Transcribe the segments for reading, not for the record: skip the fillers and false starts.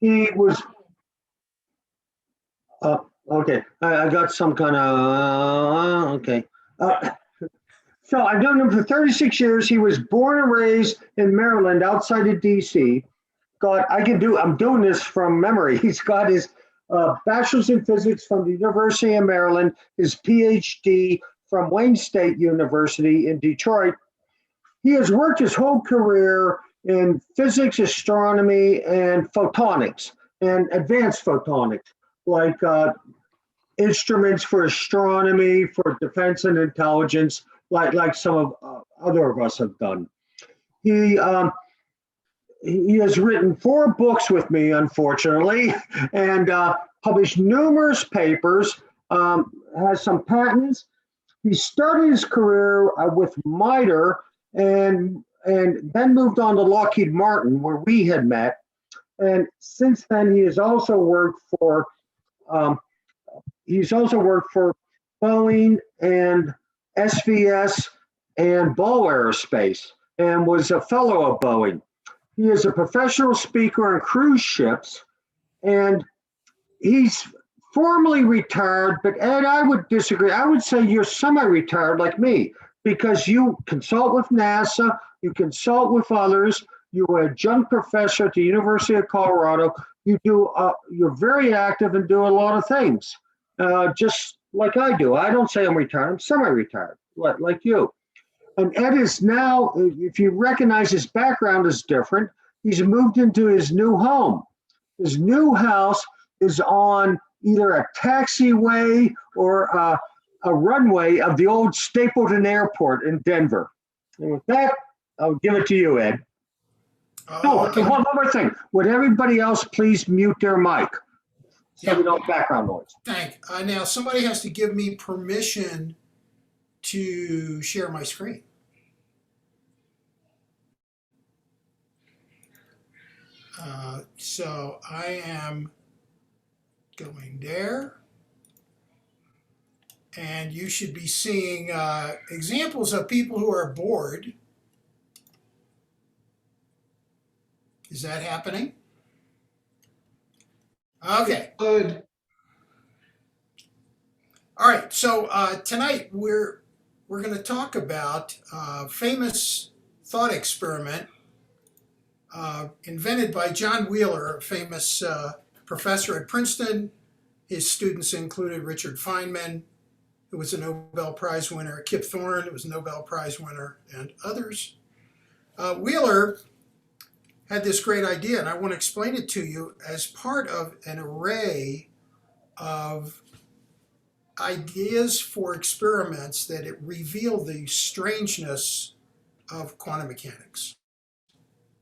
He was, okay, I got some kind of, okay. So I've known him for 36 years. He was born and raised in Maryland outside of DC. I'm doing this from memory. He's got his bachelor's in physics from the University of Maryland, his PhD from Wayne State University in Detroit. He has worked his whole career in physics, astronomy, and photonics, and advanced photonics, like instruments for astronomy, for defense and intelligence, like some of other of us have done. He has written 4 books with me, unfortunately, and published numerous papers, has some patents. He started his career with MITRE and then moved on to Lockheed Martin, where we had met. And since then, he has also worked for Boeing and SVS and Ball Aerospace, and was a fellow of Boeing. He is a professional speaker on cruise ships, and he's formally retired, but Ed, I would disagree. I would say you're semi-retired like me, because you consult with NASA, you consult with others, you're an adjunct professor at the University of Colorado, you're very active and do a lot of things, just like I do. I don't say I'm retired, I'm semi-retired, like you. And Ed is now, if you recognize his background is different, he's moved into his new home. His new house is on either a taxiway or a runway of the old Stapleton Airport in Denver. And with that, I'll give it to you, Ed. Okay. One more thing. Would everybody else please mute their mic so we don't have background noise? Thank you. Now, somebody has to give me permission to share my screen. So I am going there, and you should be seeing examples of people who are bored. Is that happening? Okay. Good. All right. So tonight we're going to talk about a famous thought experiment invented by John Wheeler, a famous professor at Princeton. His students included Richard Feynman, who was a Nobel Prize winner, Kip Thorne, who was a Nobel Prize winner, and others. Wheeler had this great idea, and I want to explain it to you as part of an array of ideas for experiments that reveal the strangeness of quantum mechanics.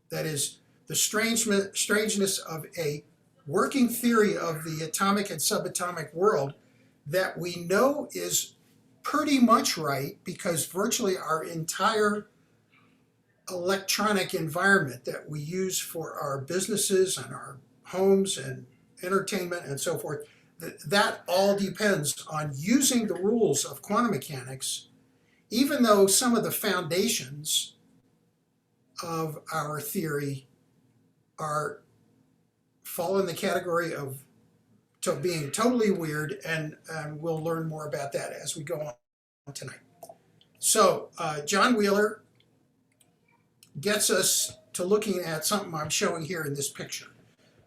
That is, the strangeness of a working theory of the atomic and subatomic world that we know is pretty much right, because virtually our entire electronic environment that we use for our businesses and our homes and entertainment and so forth, that all depends on using the rules of quantum mechanics, even though some of the foundations of our theory fall in the category of being totally weird, and we'll learn more about that as we go on tonight. So John Wheeler gets us to looking at something I'm showing here in this picture.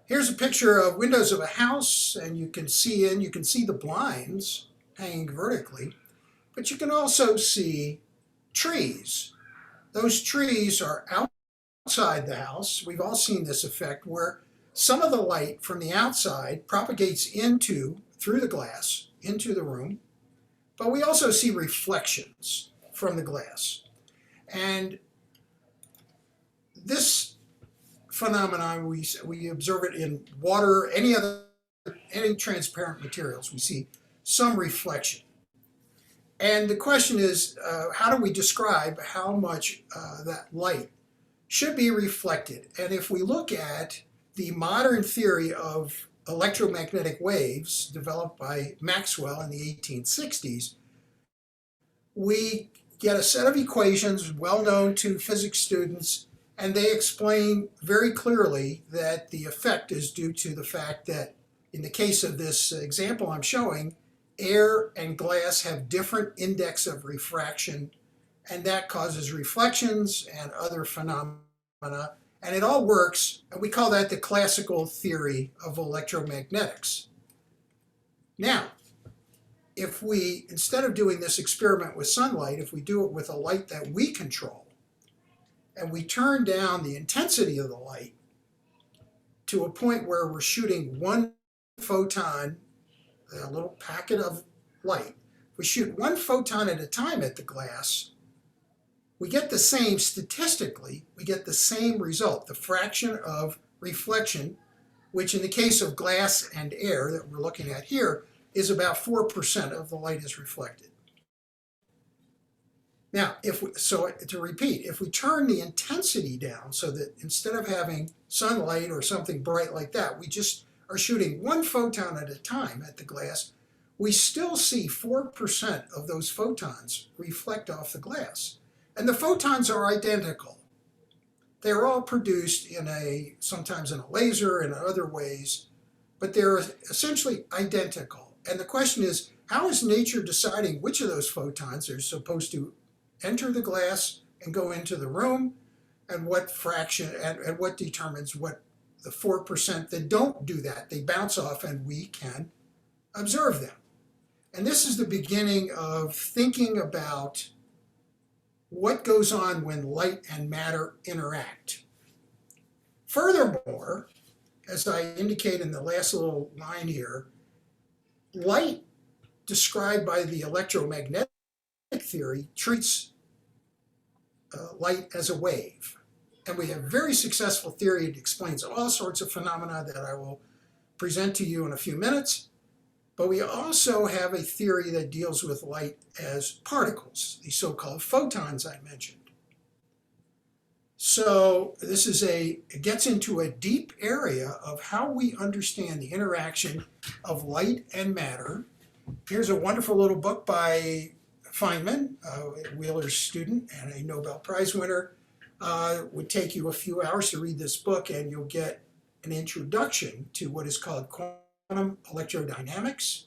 Here's a picture of windows of a house, and you can see the blinds hanging vertically, but you can also see trees. Those trees are outside the house. We've all seen this effect where some of the light from the outside propagates through the glass into the room, but we also see reflections from the glass. And this phenomenon, we observe it in water, any transparent materials. We see some reflection. And the question is, how do we describe how much that light should be reflected? And if we look at the modern theory of electromagnetic waves developed by Maxwell in the 1860s, we get a set of equations well known to physics students And they explain very clearly that the effect is due to the fact that in the case of this example I'm showing, air and glass have different index of refraction, and that causes reflections and other phenomena. And it all works, and we call that the classical theory of electromagnetics. Now, if we, instead of doing this experiment with sunlight, if we do it with a light that we control, and we turn down the intensity of the light to a point where we're shooting one photon, a little packet of light, we shoot one photon at a time at the glass, we get the same, statistically, we get the same result, the fraction of reflection, which in the case of glass and air that we're looking at here, is about 4% of the light is reflected. Now, to repeat, if we turn the intensity down so that instead of having sunlight or something bright like that, we just are shooting one photon at a time at the glass, we still see 4% of those photons reflect off the glass. And the photons are identical. They're all produced sometimes in a laser and in other ways, but they're essentially identical. And the question is, how is nature deciding which of those photons are supposed to enter the glass and go into the room, and what fraction, and what determines what the 4% that don't do that, they bounce off and we can observe them. And this is the beginning of thinking about what goes on when light and matter interact. Furthermore, as I indicate in the last little line here, light described by the electromagnetic theory treats light as a wave. And we have a very successful theory that explains all sorts of phenomena that I will present to you in a few minutes. But we also have a theory that deals with light as particles, the so-called photons I mentioned. So this it gets into a deep area of how we understand the interaction of light and matter. Here's a wonderful little book by Feynman, Wheeler's student and a Nobel Prize winner. It would take you a few hours to read this book, and you'll get an introduction to what is called quantum electrodynamics.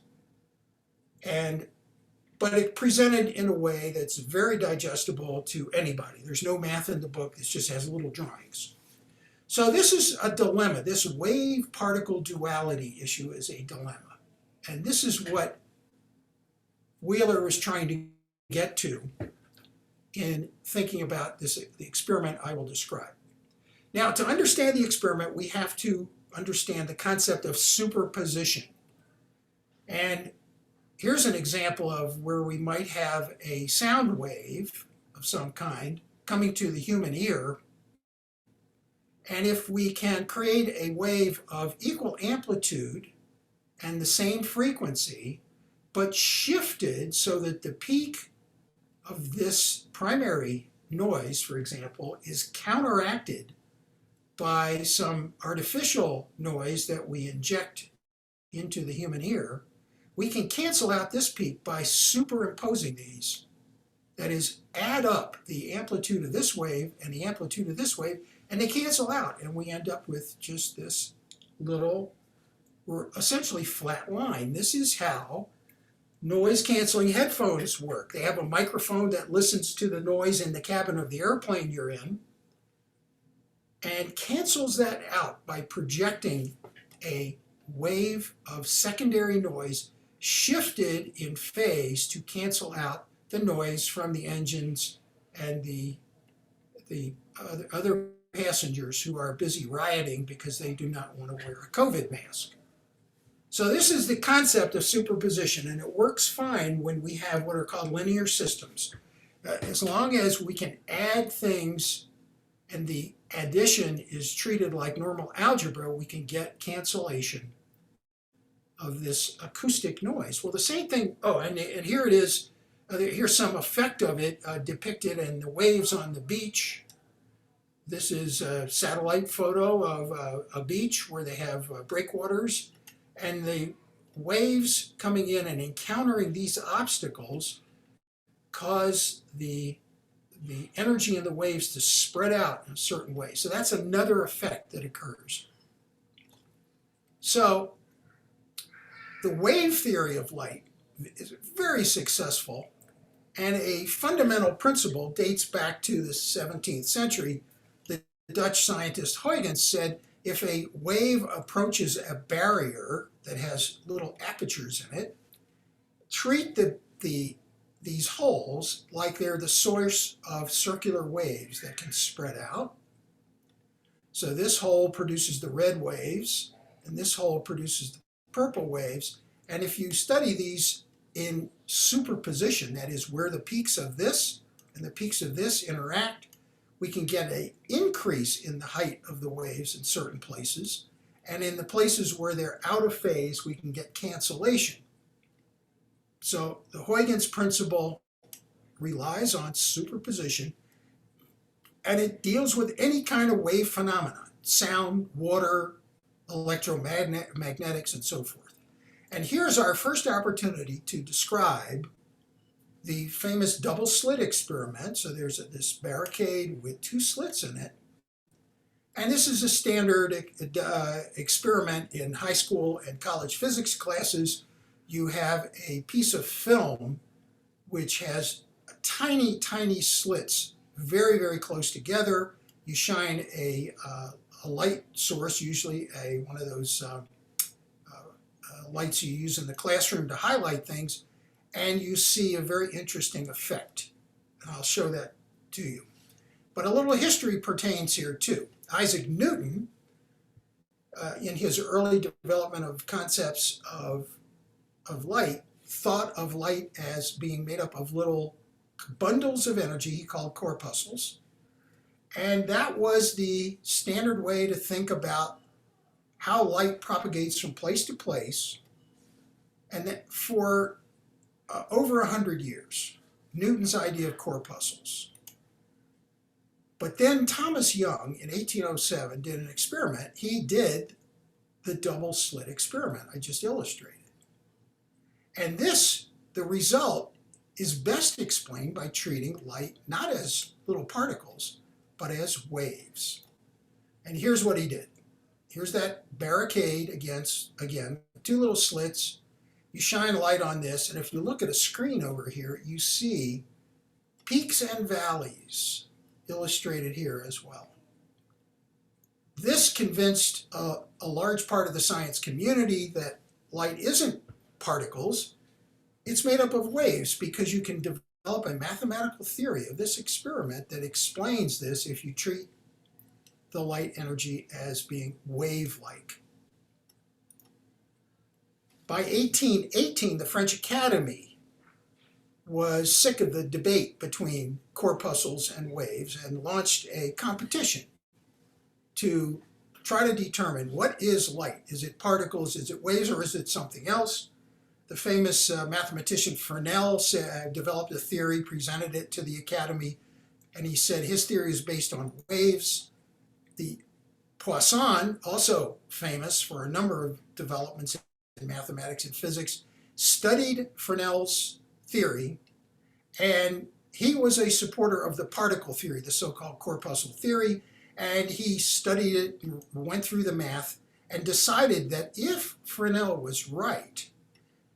But it's presented in a way that's very digestible to anybody. There's no math in the book, it just has little drawings. So this is a dilemma. This wave-particle duality issue is a dilemma. And this is what Wheeler was trying to get to in thinking about the experiment I will describe. Now, to understand the experiment, we have to understand the concept of superposition. And here's an example of where we might have a sound wave of some kind coming to the human ear. And if we can create a wave of equal amplitude and the same frequency, but shifted so that the peak of this primary noise, for example, is counteracted by some artificial noise that we inject into the human ear, we can cancel out this peak by superimposing these. That is, add up the amplitude of this wave and the amplitude of this wave, and they cancel out, and we end up with just this little, or essentially flat line. This is how noise-canceling headphones work. They have a microphone that listens to the noise in the cabin of the airplane you're in and cancels that out by projecting a wave of secondary noise shifted in phase to cancel out the noise from the engines and the other passengers who are busy rioting because they do not want to wear a COVID mask. So this is the concept of superposition, and it works fine when we have what are called linear systems. As long as we can add things and the addition is treated like normal algebra, we can get cancellation of this acoustic noise. Well, the same thing, and here it is, here's some effect of it depicted in the waves on the beach. This is a satellite photo of a beach where they have breakwaters, and the waves coming in and encountering these obstacles cause the the energy in the waves to spread out in a certain way. So that's another effect that occurs. So the wave theory of light is very successful, and a fundamental principle dates back to the 17th century. The Dutch scientist Huygens said, if a wave approaches a barrier that has little apertures in it, treat these holes like they're the source of circular waves that can spread out. So this hole produces the red waves, and this hole produces the purple waves. And if you study these in superposition, that is where the peaks of this and the peaks of this interact, we can get an increase in the height of the waves in certain places. And in the places where they're out of phase, we can get cancellation. So the Huygens principle relies on superposition, and it deals with any kind of wave phenomenon: sound, water, electromagnetics, and so forth. And here's our first opportunity to describe the famous double slit experiment. So there's this barricade with two slits in it. And this is a standard experiment in high school and college physics classes. You have a piece of film which has tiny, tiny slits very, very close together. You shine a light source, usually one of those lights you use in the classroom to highlight things, and you see a very interesting effect. And I'll show that to you. But a little history pertains here too. Isaac Newton, in his early development of concepts of light, thought of light as being made up of little bundles of energy he called corpuscles. And that was the standard way to think about how light propagates from place to place. And that for over 100 years, Newton's idea of corpuscles. But then Thomas Young in 1807 did an experiment. He did the double slit experiment I just illustrated. And the result is best explained by treating light not as little particles, but as waves. And here's what he did. Here's that barricade against, again, two little slits. You shine light on this, and if you look at a screen over here, you see peaks and valleys illustrated here as well. This convinced a large part of the science community that light isn't particles, it's made up of waves, because you can develop a mathematical theory of this experiment that explains this if you treat the light energy as being wave-like. By 1818, the French Academy was sick of the debate between corpuscles and waves and launched a competition to try to determine what is light. Is it particles, is it waves, or is it something else? The famous mathematician Fresnel developed a theory, presented it to the Academy, and he said his theory is based on waves. The Poisson, also famous for a number of developments in mathematics and physics, studied Fresnel's theory, and he was a supporter of the particle theory, the so-called corpuscle theory, and he studied it, went through the math, and decided that if Fresnel was right,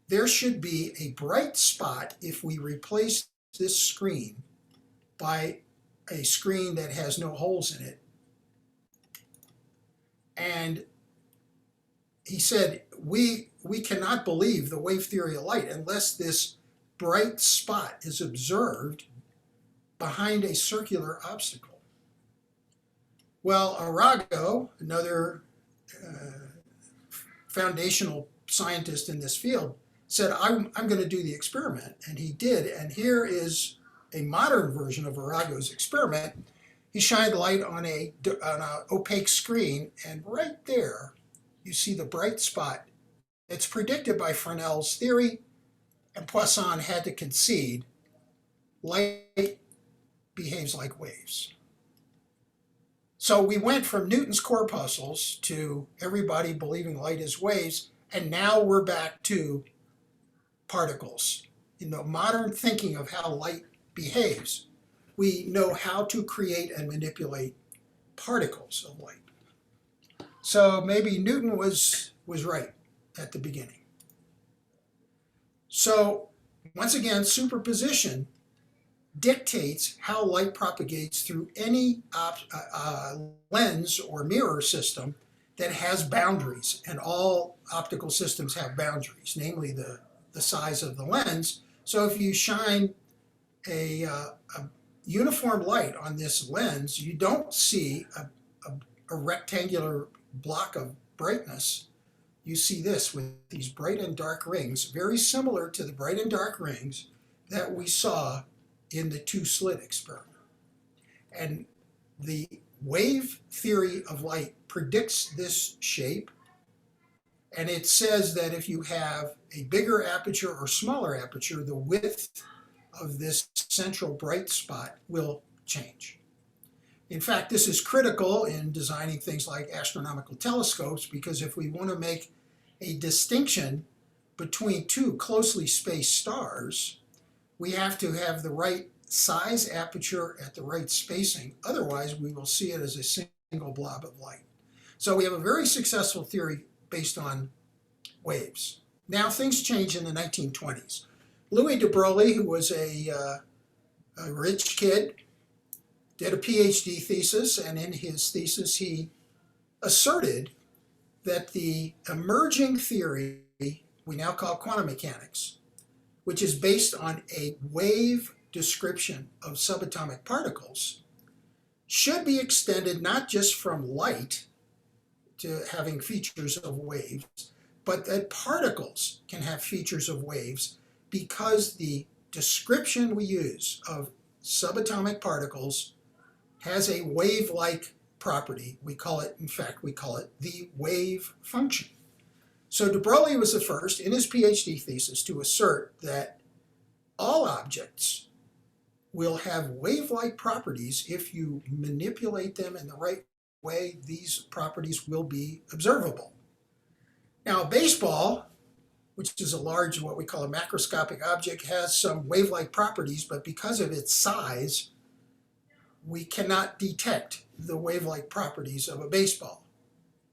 there should be a bright spot if we replace this screen by a screen that has no holes in it. And he said, we cannot believe the wave theory of light unless this bright spot is observed behind a circular obstacle. Well, Arago, another foundational scientist in this field, said, I'm going to do the experiment. And he did. And here is a modern version of Arago's experiment. He shined light on an opaque screen, and right there you see the bright spot. It's predicted by Fresnel's theory, and Poisson had to concede light behaves like waves. So we went from Newton's corpuscles to everybody believing light is waves, and now we're back to particles in the modern thinking of how light behaves, we know how to create and manipulate particles of light. So maybe Newton was right at the beginning. So once again, superposition dictates how light propagates through any lens or mirror system that has boundaries, and all optical systems have boundaries, namely the size of the lens. So if you shine a uniform light on this lens, you don't see a rectangular block of brightness. You see this with these bright and dark rings, very similar to the bright and dark rings that we saw in the two-slit experiment. And the wave theory of light predicts this shape, and it says that if you have a bigger aperture or smaller aperture, the width of this central bright spot will change. In fact, this is critical in designing things like astronomical telescopes, because if we want to make a distinction between two closely spaced stars, we have to have the right size aperture at the right spacing. Otherwise, we will see it as a single blob of light. So we have a very successful theory based on waves. Now things change in the 1920s. Louis de Broglie, who was a rich kid, did a PhD thesis, and in his thesis he asserted that the emerging theory we now call quantum mechanics, which is based on a wave description of subatomic particles, should be extended not just from light to having features of waves, but that particles can have features of waves, because the description we use of subatomic particles has a wave-like property. We call it, in fact, we call it the wave function. So de Broglie was the first in his PhD thesis to assert that all objects will have wave-like properties. If you manipulate them in the right way, these properties will be observable. Now, a baseball, which is a large, what we call a macroscopic object, has some wave-like properties, but because of its size, we cannot detect the wave-like properties of a baseball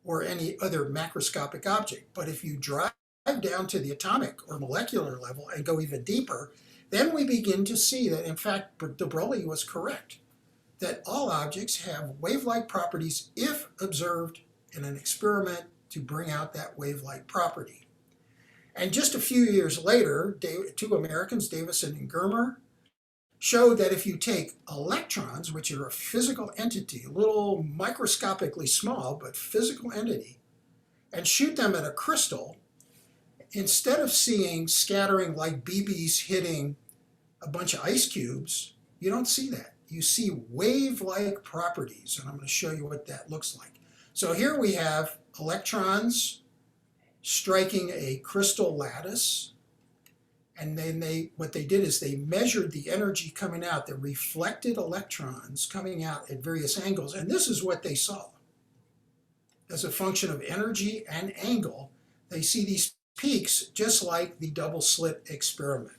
or any other macroscopic object. But if you drive down to the atomic or molecular level and go even deeper, then we begin to see that, in fact, de Broglie was correct, that all objects have wave-like properties if observed in an experiment to bring out that wave-like property. And just a few years later, two Americans, Davison and Germer, showed that if you take electrons, which are a physical entity, a little microscopically small but physical entity, and shoot them at a crystal, instead of seeing scattering like BBs hitting a bunch of ice cubes, you don't see that. You see wave-like properties, and I'm going to show you what that looks like. So here we have electrons striking a crystal lattice, and then what they did is they measured the energy coming out, the reflected electrons coming out at various angles, and this is what they saw. As a function of energy and angle, they see these peaks just like the double slit experiment.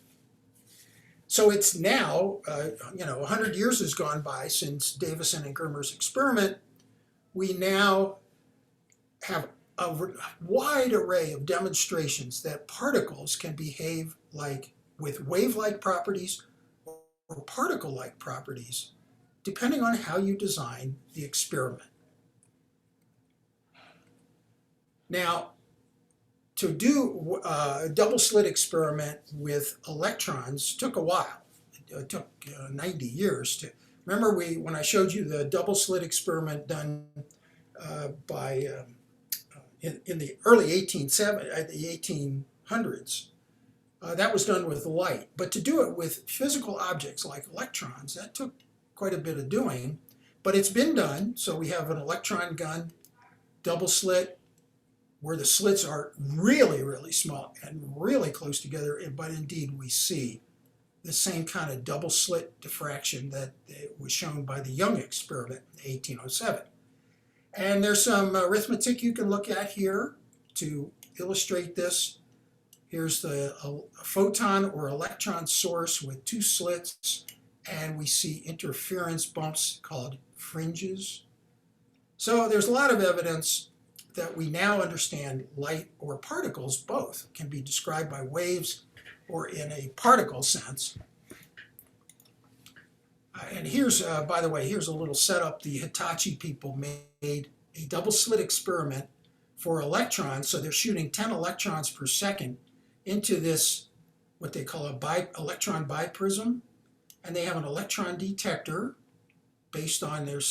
So it's now, 100 years has gone by since Davison and Germer's experiment. We now have a wide array of demonstrations that particles can behave with wave-like properties or particle-like properties, depending on how you design the experiment. Now, to do a double slit experiment with electrons took a while. It took 90 years to. Remember when I showed you the double slit experiment done in the early 1800s, that was done with light. But to do it with physical objects like electrons, that took quite a bit of doing. But it's been done. So we have an electron gun, double slit, where the slits are really, really small and really close together. But indeed, we see the same kind of double slit diffraction that was shown by the Young experiment in 1807. And there's some arithmetic you can look at here to illustrate this. Here's a photon or electron source with two slits and we see interference bumps called fringes. So there's a lot of evidence that we now understand light or particles both can be described by waves or in a particle sense. And here's, by the way, here's a little setup. The Hitachi people made a double slit experiment for electrons. So they're shooting 10 electrons per second into this, what they call a electron biprism. And they have an electron detector based on their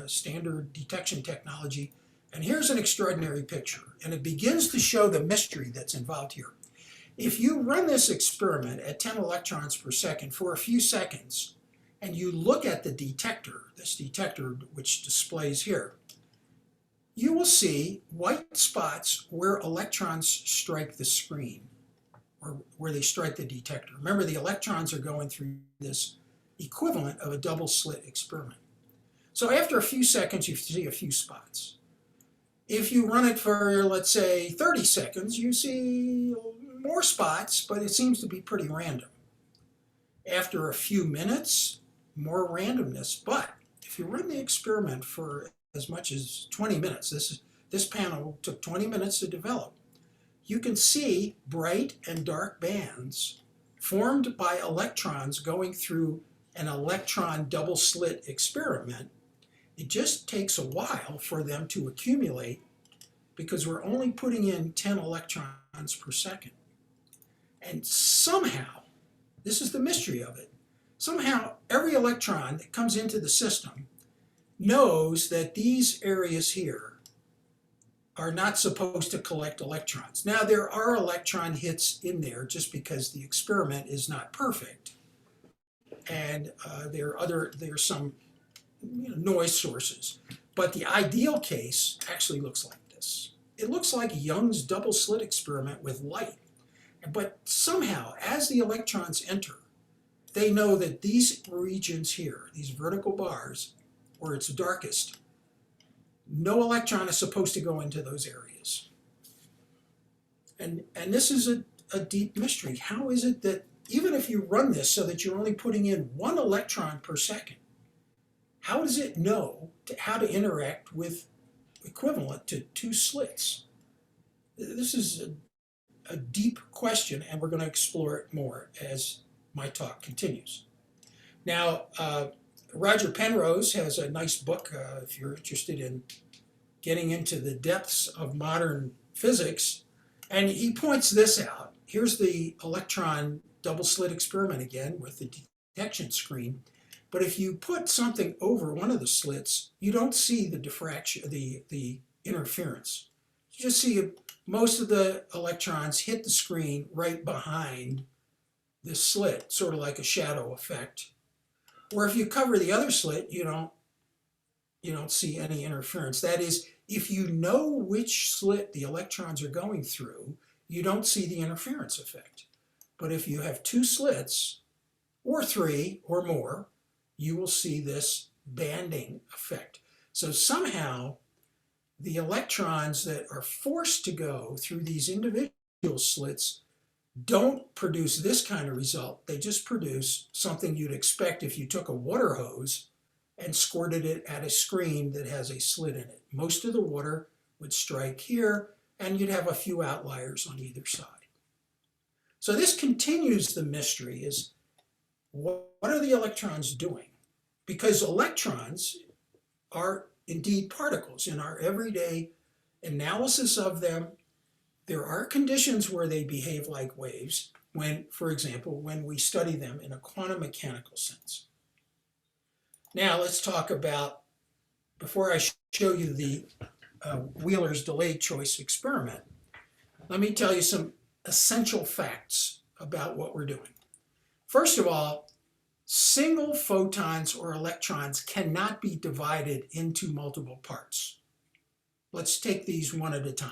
standard detection technology. And here's an extraordinary picture. And it begins to show the mystery that's involved here. If you run this experiment at 10 electrons per second for a few seconds, and you look at the detector, this detector which displays here, you will see white spots where electrons strike the screen, or where they strike the detector. Remember, the electrons are going through this equivalent of a double slit experiment. So after a few seconds, you see a few spots. If you run it for, let's say, 30 seconds, you see more spots, but it seems to be pretty random. After a few minutes, more randomness. But if you run the experiment for as much as 20 minutes, this panel took 20 minutes to develop, you can see bright and dark bands formed by electrons going through an electron double slit experiment. It just takes a while for them to accumulate because we're only putting in 10 electrons per second. And somehow, this is the mystery of it, somehow every electron that comes into the system knows that these areas here are not supposed to collect electrons. Now, there are electron hits in there just because the experiment is not perfect. And there's some noise sources. But the ideal case actually looks like this. It looks like Young's double slit experiment with light. But somehow, as the electrons enter, they know that these regions here, these vertical bars, where it's darkest, no electron is supposed to go into those areas. And this is a deep mystery. How is it that even if you run this so that you're only putting in 1 electron per second, how does it know how to interact with equivalent to 2 slits? This is a deep question, and we're going to explore it more as my talk continues. Now, Roger Penrose has a nice book, if you're interested in getting into the depths of modern physics, and he points this out. Here's the electron double slit experiment again with the detection screen. But if you put something over one of the slits, you don't see the diffraction, the interference. You just see most of the electrons hit the screen right behind this slit, sort of like a shadow effect. Or if you cover the other slit, you don't see any interference. That is, if you know which slit the electrons are going through, you don't see the interference effect. But if you have 2 slits, or 3 or more, you will see this banding effect. So somehow, the electrons that are forced to go through these individual slits don't produce this kind of result. They just produce something you'd expect if you took a water hose and squirted it at a screen that has a slit in it. Most of the water would strike here, and you'd have a few outliers on either side. So this continues the mystery, is what are the electrons doing? Because electrons are indeed particles. In our everyday analysis of them, there are conditions where they behave like waves, when, for example, when we study them in a quantum mechanical sense. Now let's talk about, before I show you the Wheeler's delayed choice experiment, let me tell you some essential facts about what we're doing. First of all, single photons or electrons cannot be divided into multiple parts. Let's take these one at a time.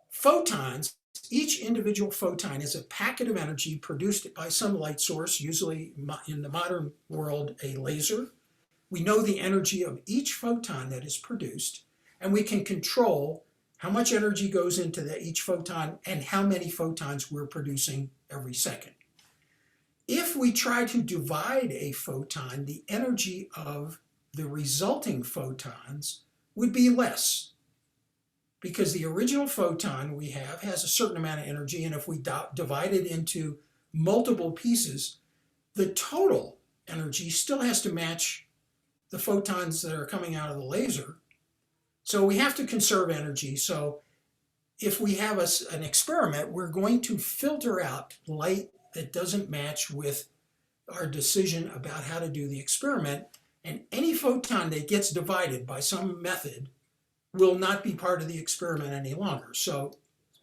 Photons, each individual photon is a packet of energy produced by some light source, usually in the modern world a laser. We know the energy of each photon that is produced, and we can control how much energy goes into each photon and how many photons we're producing every second. If we try to divide a photon, the energy of the resulting photons would be less, because the original photon we have has a certain amount of energy, and if we divide it into multiple pieces, the total energy still has to match the photons that are coming out of the laser. So we have to conserve energy. So if we have an experiment, we're going to filter out light that doesn't match with our decision about how to do the experiment, and any photon that gets divided by some method will not be part of the experiment any longer. So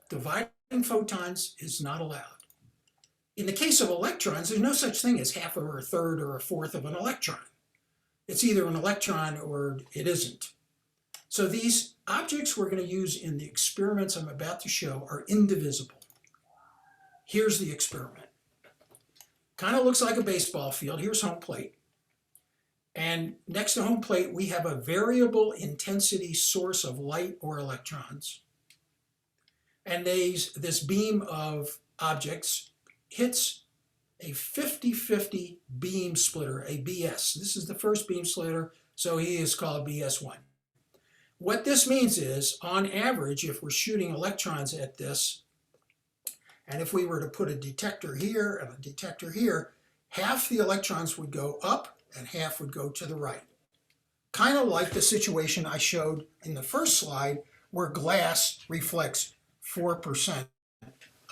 dividing photons is not allowed. In the case of electrons, there's no such thing as half or a third or a fourth of an electron. It's either an electron or it isn't. So these objects we're going to use in the experiments I'm about to show are indivisible. Here's the experiment. Kind of looks like a baseball field. Here's home plate. And next to home plate, we have a variable intensity source of light or electrons. And this beam of objects hits a 50-50 beam splitter, a BS. This is the first beam splitter, so he is called BS1. What this means is, on average, if we're shooting electrons at this, and if we were to put a detector here and a detector here, half the electrons would go up and half would go to the right. Kind of like the situation I showed in the first slide, where glass reflects 4%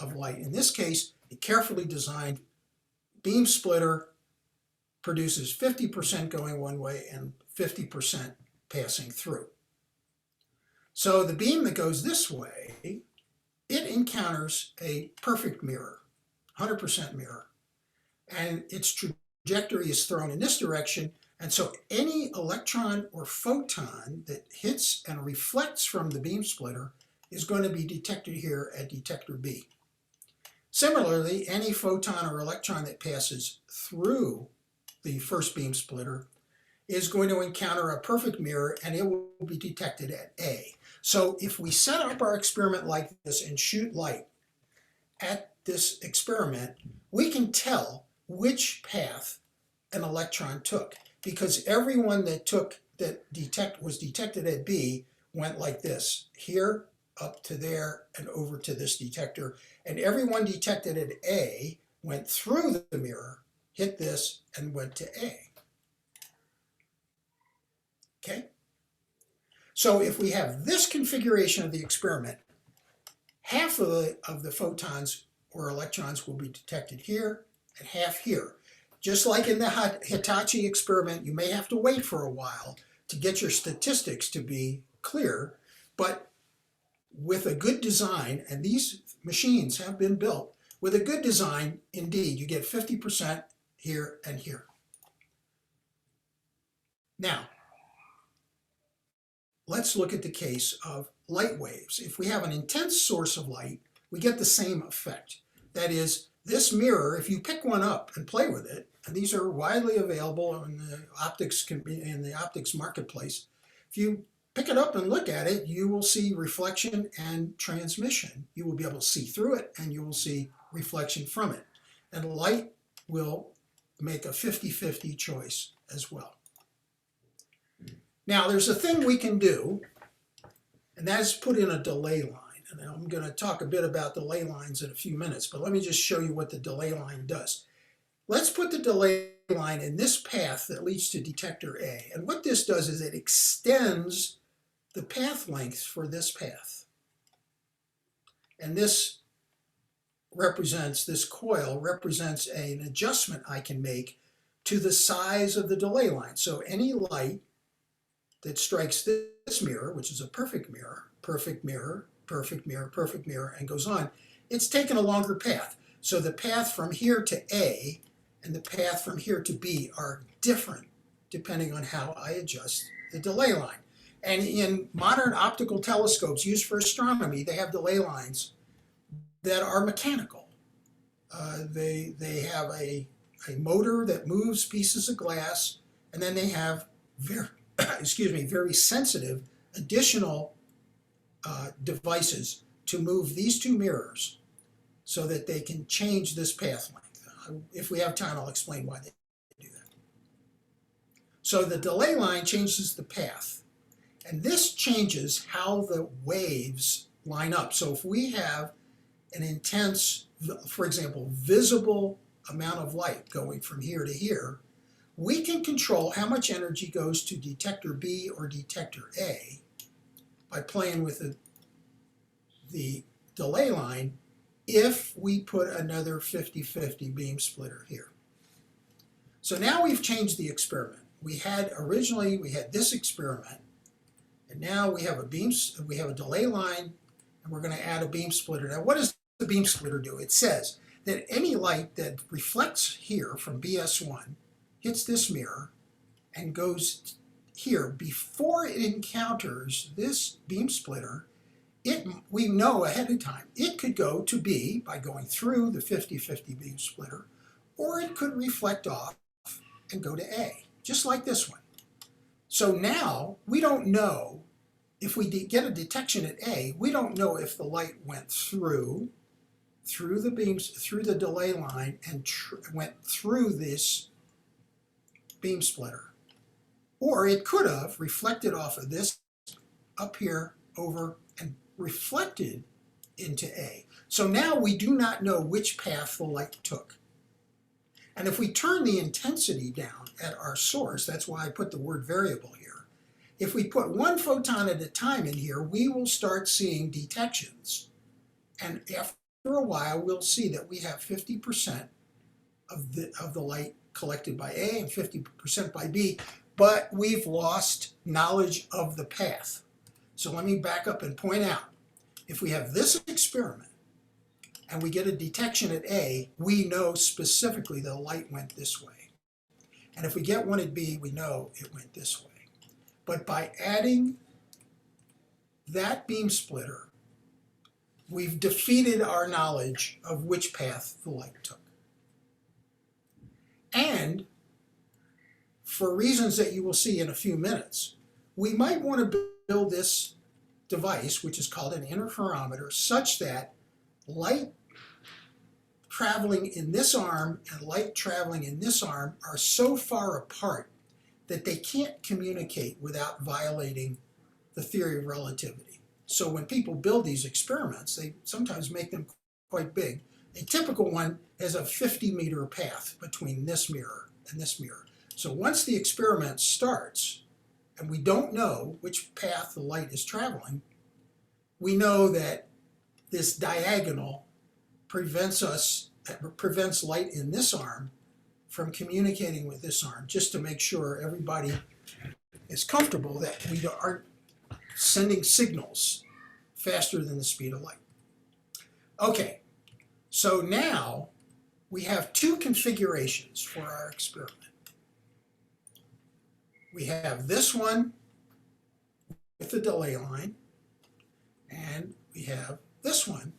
of light. In this case, a carefully designed beam splitter produces 50% going one way and 50% passing through. So the beam that goes this way, it encounters a perfect mirror, 100% mirror, and its trajectory is thrown in this direction, and so any electron or photon that hits and reflects from the beam splitter is going to be detected here at detector B. Similarly, any photon or electron that passes through the first beam splitter is going to encounter a perfect mirror, and it will be detected at A. So if we set up our experiment like this and shoot light at this experiment, we can tell which path an electron took, because everyone that was detected at B went like this, here, up to there, and over to this detector, and everyone detected at A went through the mirror, hit this, and went to A. Okay? So if we have this configuration of the experiment, half of the photons or electrons will be detected here and half here. Just like in the Hitachi experiment, you may have to wait for a while to get your statistics to be clear, but with a good design, and these machines have been built, with a good design, indeed, you get 50% here and here. Now, let's look at the case of light waves. If we have an intense source of light, we get the same effect. That is, this mirror, if you pick one up and play with it, and these are widely available in the optics marketplace, if you pick it up and look at it, you will see reflection and transmission. You will be able to see through it, and you will see reflection from it. And light will make a 50-50 choice as well. Now, there's a thing we can do, and that's put in a delay line. And I'm going to talk a bit about delay lines in a few minutes, but let me just show you what the delay line does. Let's put the delay line in this path that leads to detector A. And what this does is it extends the path length for this path. And this coil represents an adjustment I can make to the size of the delay line. So any light that strikes this mirror, which is a perfect mirror, perfect mirror, perfect mirror, perfect mirror, and goes on, it's taken a longer path. So the path from here to A and the path from here to B are different depending on how I adjust the delay line. And in modern optical telescopes used for astronomy, they have delay lines that are mechanical. They have a motor that moves pieces of glass, and then they have very sensitive additional devices to move these two mirrors so that they can change this path length. If we have time, I'll explain why they do that. So the delay line changes the path. And this changes how the waves line up. So if we have an intense, for example, visible amount of light going from here to here, we can control how much energy goes to detector B or detector A by playing with the delay line if we put another 50-50 beam splitter here. So now we've changed the experiment. Originally we had this experiment, and now we have a delay line, and we're going to add a beam splitter. Now what does the beam splitter do? It says that any light that reflects here from BS1 hits this mirror and goes here before it encounters this beam splitter. We know ahead of time it could go to B by going through the 50-50 beam splitter, or it could reflect off and go to A, just like this one. So now we don't know, if we get a detection at A, we don't know if the light went through the delay line and went through this beam splitter. Or it could have reflected off of this up here over and reflected into A. So now we do not know which path the light took. And if we turn the intensity down at our source, that's why I put the word variable here. If we put one photon at a time in here, we will start seeing detections. And after a while, we'll see that we have 50% of the light collected by A and 50% by B, but we've lost knowledge of the path. So let me back up and point out, if we have this experiment and we get a detection at A, we know specifically the light went this way. And if we get one at B, we know it went this way. But by adding that beam splitter, we've defeated our knowledge of which path the light took. And for reasons that you will see in a few minutes, we might want to build this device, which is called an interferometer, such that light traveling in this arm and light traveling in this arm are so far apart that they can't communicate without violating the theory of relativity. So when people build these experiments, they sometimes make them quite big. A typical one has a 50-meter path between this mirror and this mirror. So once the experiment starts, and we don't know which path the light is traveling, we know that this diagonal prevents light in this arm from communicating with this arm, just to make sure everybody is comfortable that we aren't sending signals faster than the speed of light. Okay. So now we have two configurations for our experiment. We have this one with the delay line, and we have this one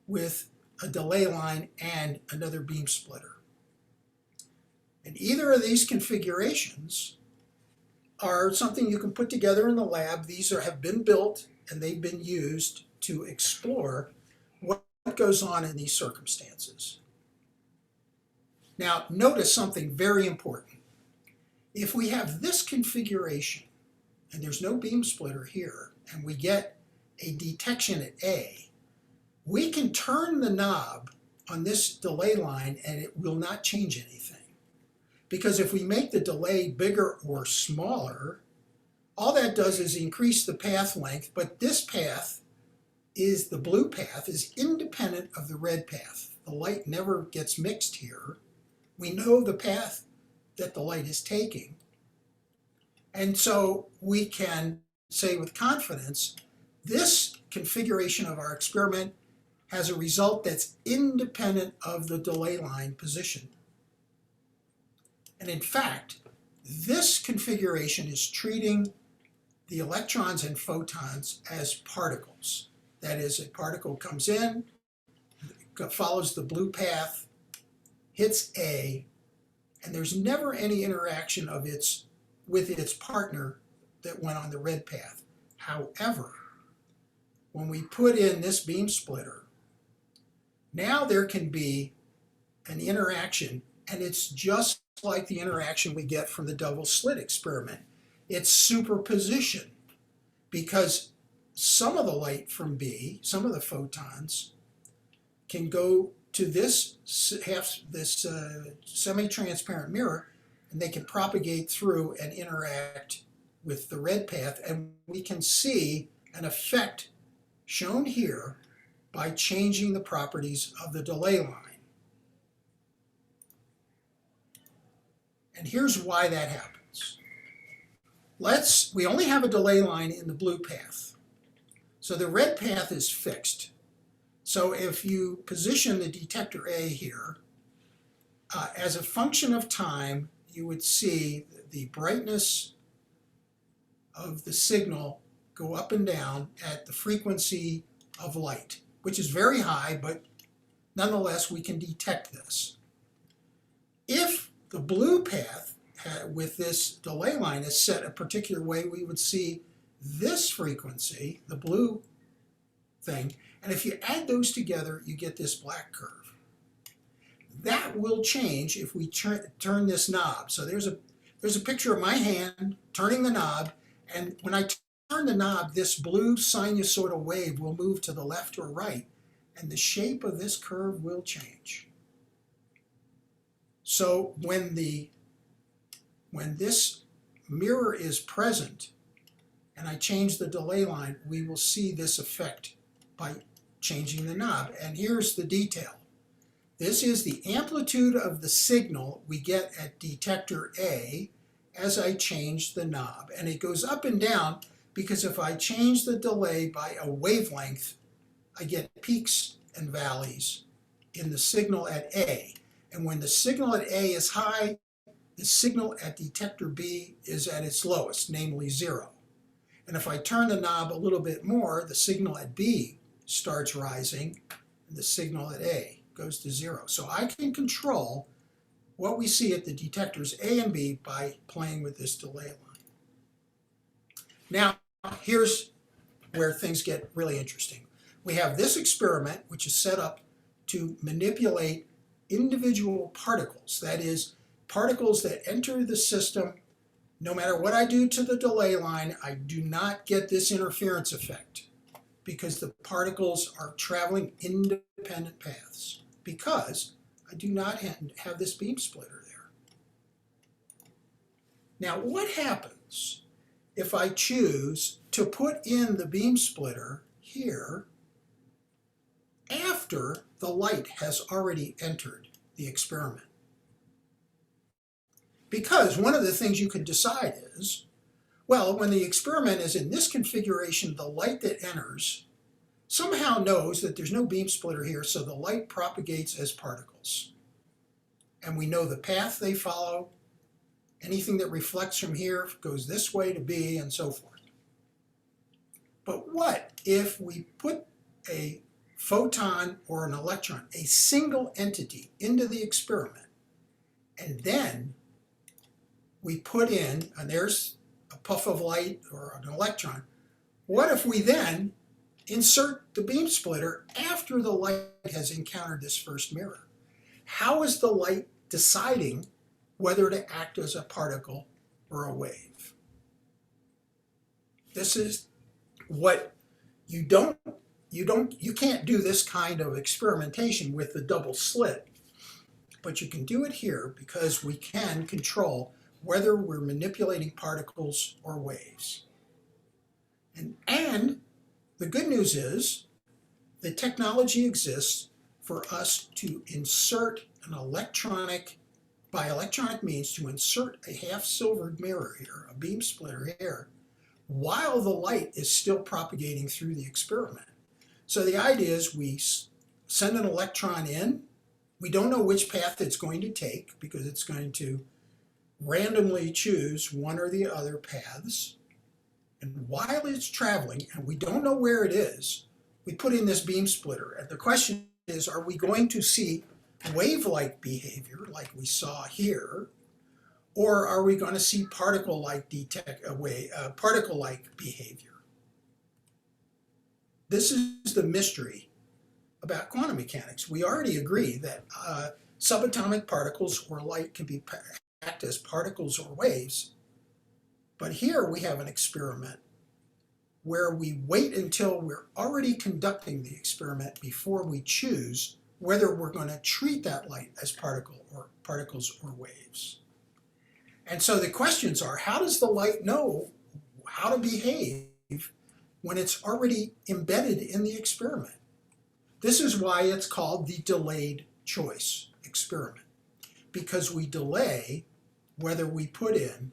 with a delay line and another beam splitter. And either of these configurations are something you can put together in the lab. These have been built and they've been used to explore what goes on in these circumstances. Now, notice something very important. If we have this configuration, and there's no beam splitter here, and we get a detection at A, we can turn the knob on this delay line and it will not change anything. Because if we make the delay bigger or smaller, all that does is increase the path length, but this path the blue path is independent of the red path. The light never gets mixed here. We know the path that the light is taking. And so we can say with confidence, this configuration of our experiment has a result that's independent of the delay line position. And in fact, this configuration is treating the electrons and photons as particles. That is, a particle comes in, follows the blue path, hits A, and there's never any interaction of with its partner that went on the red path. However, when we put in this beam splitter, now there can be an interaction, and it's just like the interaction we get from the double slit experiment. It's superposition, because some of the light from B, some of the photons, can go to this semi-transparent mirror, and they can propagate through and interact with the red path, and we can see an effect shown here by changing the properties of the delay line. And here's why that happens. We only have a delay line in the blue path. So the red path is fixed. So if you position the detector A here, as a function of time, you would see the brightness of the signal go up and down at the frequency of light, which is very high, but nonetheless we can detect this. If the blue path with this delay line is set a particular way, we would see this frequency, the blue thing, and if you add those together, you get this black curve. That will change if we turn this knob. So there's a picture of my hand turning the knob, and when I turn the knob, this blue sinusoidal wave will move to the left or right, and the shape of this curve will change. So when this mirror is present and I change the delay line, we will see this effect by changing the knob. And here's the detail. This is the amplitude of the signal we get at detector A as I change the knob. And it goes up and down because if I change the delay by a wavelength, I get peaks and valleys in the signal at A. And when the signal at A is high, the signal at detector B is at its lowest, namely 0. And if I turn the knob a little bit more, the signal at B starts rising, and the signal at A goes to 0. So I can control what we see at the detectors A and B by playing with this delay line. Now, here's where things get really interesting. We have this experiment, which is set up to manipulate individual particles, that is, particles that enter the system. No matter what I do to the delay line, I do not get this interference effect because the particles are traveling independent paths, because I do not have this beam splitter there. Now, what happens if I choose to put in the beam splitter here after the light has already entered the experiment? Because one of the things you can decide is, well, when the experiment is in this configuration, the light that enters somehow knows that there's no beam splitter here, so the light propagates as particles. And we know the path they follow. Anything that reflects from here goes this way to B, and so forth. But what if we put a photon or an electron, a single entity, into the experiment, and then we put in, and there's a puff of light or an electron. What if we then insert the beam splitter after the light has encountered this first mirror? How is the light deciding whether to act as a particle or a wave? This is what you can't do this kind of experimentation with the double slit, but you can do it here because we can control whether we're manipulating particles or waves. And the good news is the technology exists for us to insert an electronic, by electronic means, to insert a half-silvered mirror here, a beam splitter here, while the light is still propagating through the experiment. So the idea is we send an electron in. We don't know which path it's going to take because it's going to randomly choose one or the other paths. And while it's traveling, and we don't know where it is, we put in this beam splitter. And the question is, are we going to see wave-like behavior like we saw here, or are we going to see particle-like behavior? This is the mystery about quantum mechanics. We already agree that Subatomic particles or light can be act as particles or waves. But here we have an experiment where we wait until we're already conducting the experiment before we choose whether we're going to treat that light as particles or waves. And so the questions are, how does the light know how to behave when it's already embedded in the experiment? This is why it's called the delayed choice experiment, because we delay whether we put in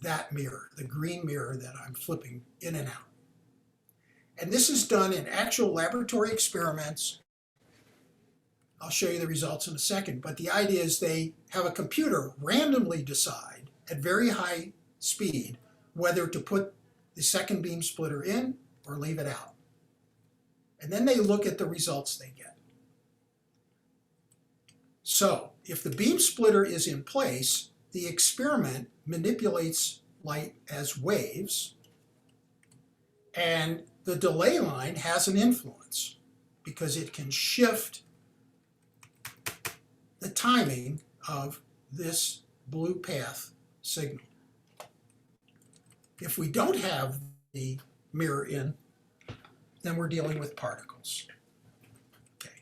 that mirror, the green mirror that I'm flipping in and out. And this is done in actual laboratory experiments. I'll show you the results in a second, but the idea is they have a computer randomly decide at very high speed whether to put the second beam splitter in or leave it out. And then they look at the results they get. So if the beam splitter is in place, the experiment manipulates light as waves, and the delay line has an influence because it can shift the timing of this blue path signal. If we don't have the mirror in, then we're dealing with particles. Okay.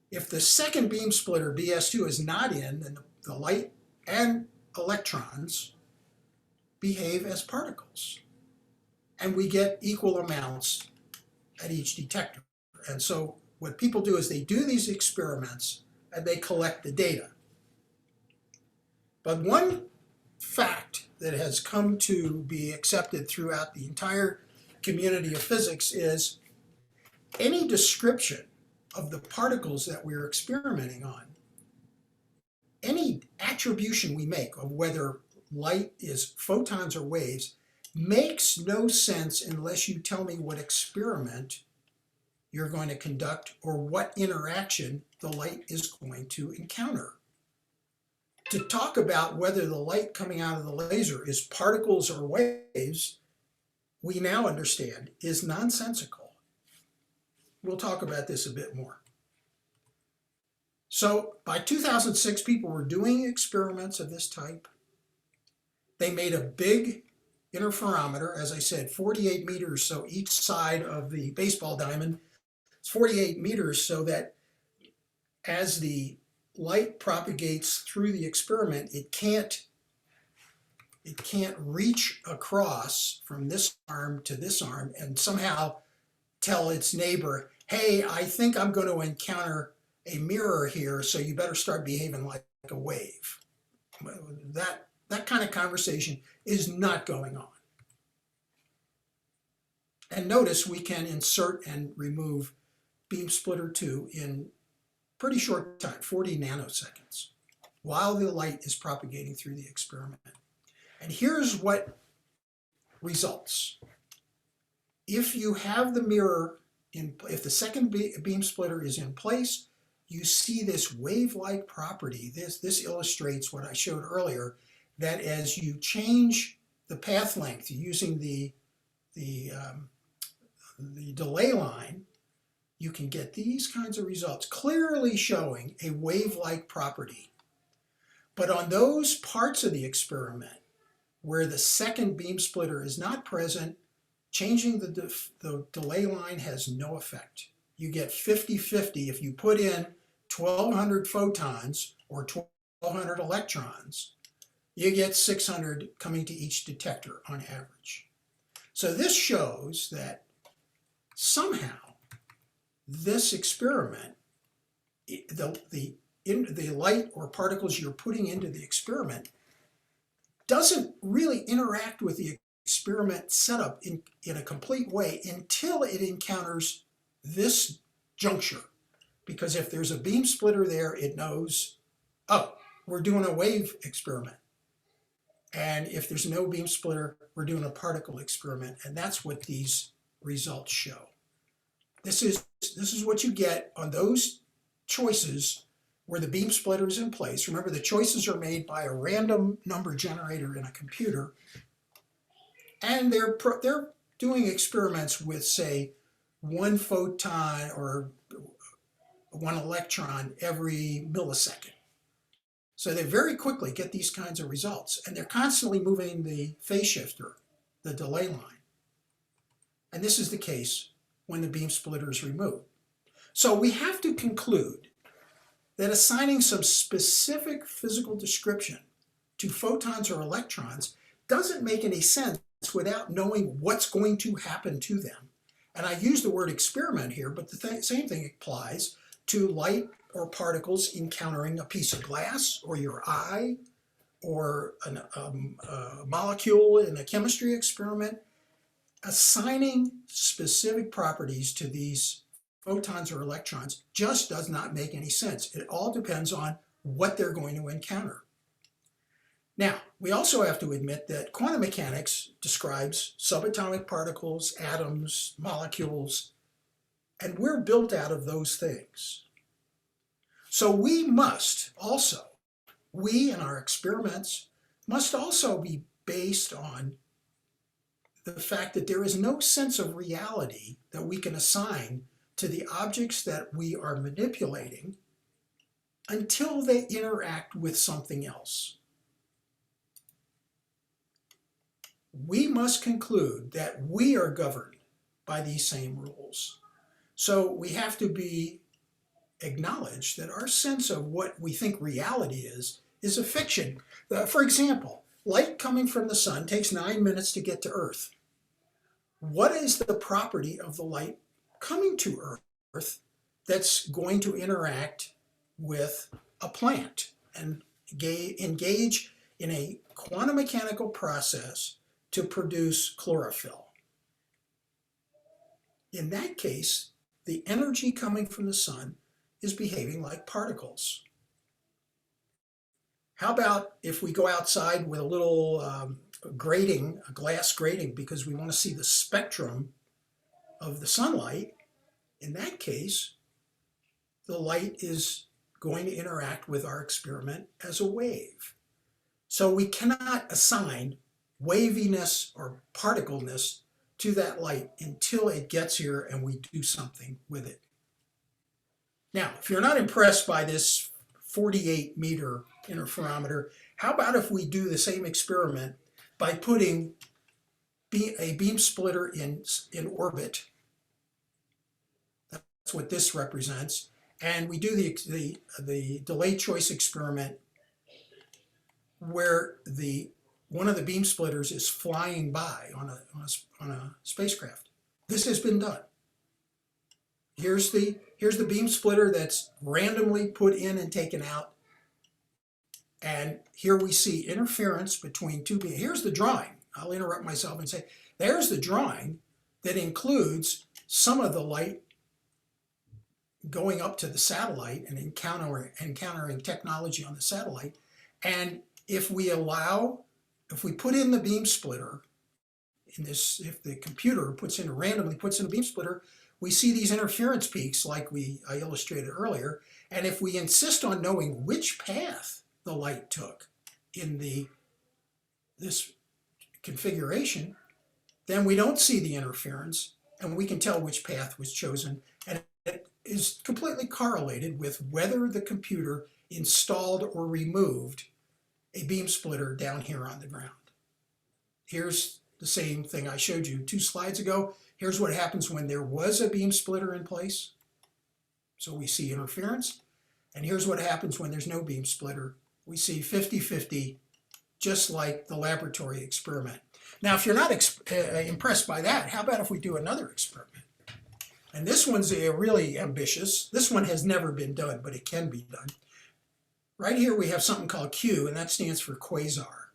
If the second beam splitter, BS2, is not in, then the light and electrons behave as particles. And we get equal amounts at each detector. And so what people do is they do these experiments and they collect the data. But one fact that has come to be accepted throughout the entire community of physics is any description of the particles that we're experimenting on, any attribution we make of whether light is photons or waves, makes no sense unless you tell me what experiment you're going to conduct or what interaction the light is going to encounter. To talk about whether the light coming out of the laser is particles or waves, we now understand is nonsensical. We'll talk about this a bit more. So by 2006, people were doing experiments of this type. They made a big interferometer, as I said, 48 meters, so each side of the baseball diamond is 48 meters, so that as the light propagates through the experiment, it can't reach across from this arm to this arm and somehow tell its neighbor, hey, I think I'm going to encounter a mirror here, so you better start behaving like a wave. That kind of conversation is not going on. And notice we can insert and remove beam splitter 2 in pretty short time, 40 nanoseconds, while the light is propagating through the experiment. And here's what results. If you have the mirror if the second beam splitter is in place, you see this wave-like property. This illustrates what I showed earlier, that as you change the path length using the delay line, you can get these kinds of results, clearly showing a wave-like property. But on those parts of the experiment where the second beam splitter is not present, changing the delay line has no effect. You get 50-50 if you put in 1,200 photons or 1,200 electrons. You get 600 coming to each detector on average. So this shows that somehow this experiment, the light or particles you're putting into the experiment doesn't really interact with the experiment setup in a complete way until it encounters this juncture. Because if there's a beam splitter there, it knows, oh, we're doing a wave experiment. And if there's no beam splitter, we're doing a particle experiment. And that's what these results show. This is what you get on those choices where the beam splitter is in place. Remember, the choices are made by a random number generator in a computer. And they're doing experiments with, say, 1 photon or one electron every millisecond. So they very quickly get these kinds of results, and they're constantly moving the phase shifter, the delay line. And this is the case when the beam splitter is removed. So we have to conclude that assigning some specific physical description to photons or electrons doesn't make any sense without knowing what's going to happen to them. And I use the word experiment here, but the same thing applies to light or particles encountering a piece of glass or your eye or a molecule in a chemistry experiment. Assigning specific properties to these photons or electrons just does not make any sense. It all depends on what they're going to encounter. Now, we also have to admit that quantum mechanics describes subatomic particles, atoms, molecules, and we're built out of those things. So we in our experiments, must also be based on the fact that there is no sense of reality that we can assign to the objects that we are manipulating until they interact with something else. We must conclude that we are governed by these same rules. So we have to acknowledge that our sense of what we think reality is a fiction. For example, light coming from the sun takes 9 minutes to get to Earth. What is the property of the light coming to Earth that's going to interact with a plant and engage in a quantum mechanical process to produce chlorophyll? In that case, the energy coming from the sun is behaving like particles. How about if we go outside with a little grating, a glass grating, because we want to see the spectrum of the sunlight? In that case, the light is going to interact with our experiment as a wave. So we cannot assign waviness or particleness to that light until it gets here and we do something with it. Now, if you're not impressed by this 48-meter interferometer, how about if we do the same experiment by putting a beam splitter in orbit? That's what this represents. And we do the delay choice experiment where one of the beam splitters is flying by on a spacecraft. This has been done. Here's the beam splitter that's randomly put in and taken out. And here we see interference between two beams. Here's the drawing. I'll interrupt myself and say, there's the drawing that includes some of the light going up to the satellite and encountering technology on the satellite. And if we put in the beam splitter, if the computer randomly puts in a beam splitter, we see these interference peaks like I illustrated earlier. And if we insist on knowing which path the light took in this configuration, then we don't see the interference and we can tell which path was chosen. And it is completely correlated with whether the computer installed or removed a beam splitter down here on the ground. Here's the same thing I showed you 2 slides ago. Here's what happens when there was a beam splitter in place. So we see interference. And here's what happens when there's no beam splitter. We see 50-50, just like the laboratory experiment. Now, if you're not impressed by that, how about if we do another experiment? And this one's really ambitious. This one has never been done, but it can be done. Right here we have something called Q, and that stands for quasar.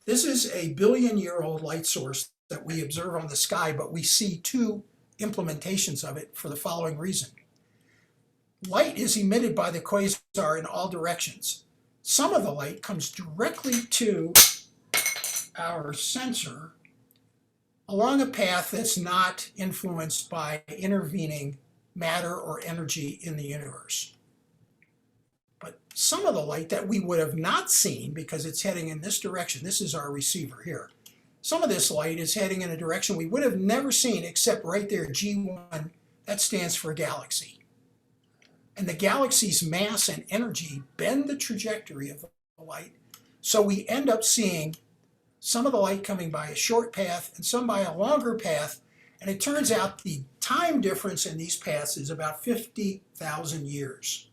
This is a billion-year-old light source that we observe on the sky, but we see 2 implementations of it for the following reason. Light is emitted by the quasar in all directions. Some of the light comes directly to our sensor along a path that's not influenced by intervening matter or energy in the universe. But some of the light that we would have not seen because it's heading in this direction, this is our receiver here. Some of this light is heading in a direction we would have never seen except right there, G1, that stands for galaxy. And the galaxy's mass and energy bend the trajectory of the light. So we end up seeing some of the light coming by a short path and some by a longer path. And it turns out the time difference in these paths is about 50,000 years.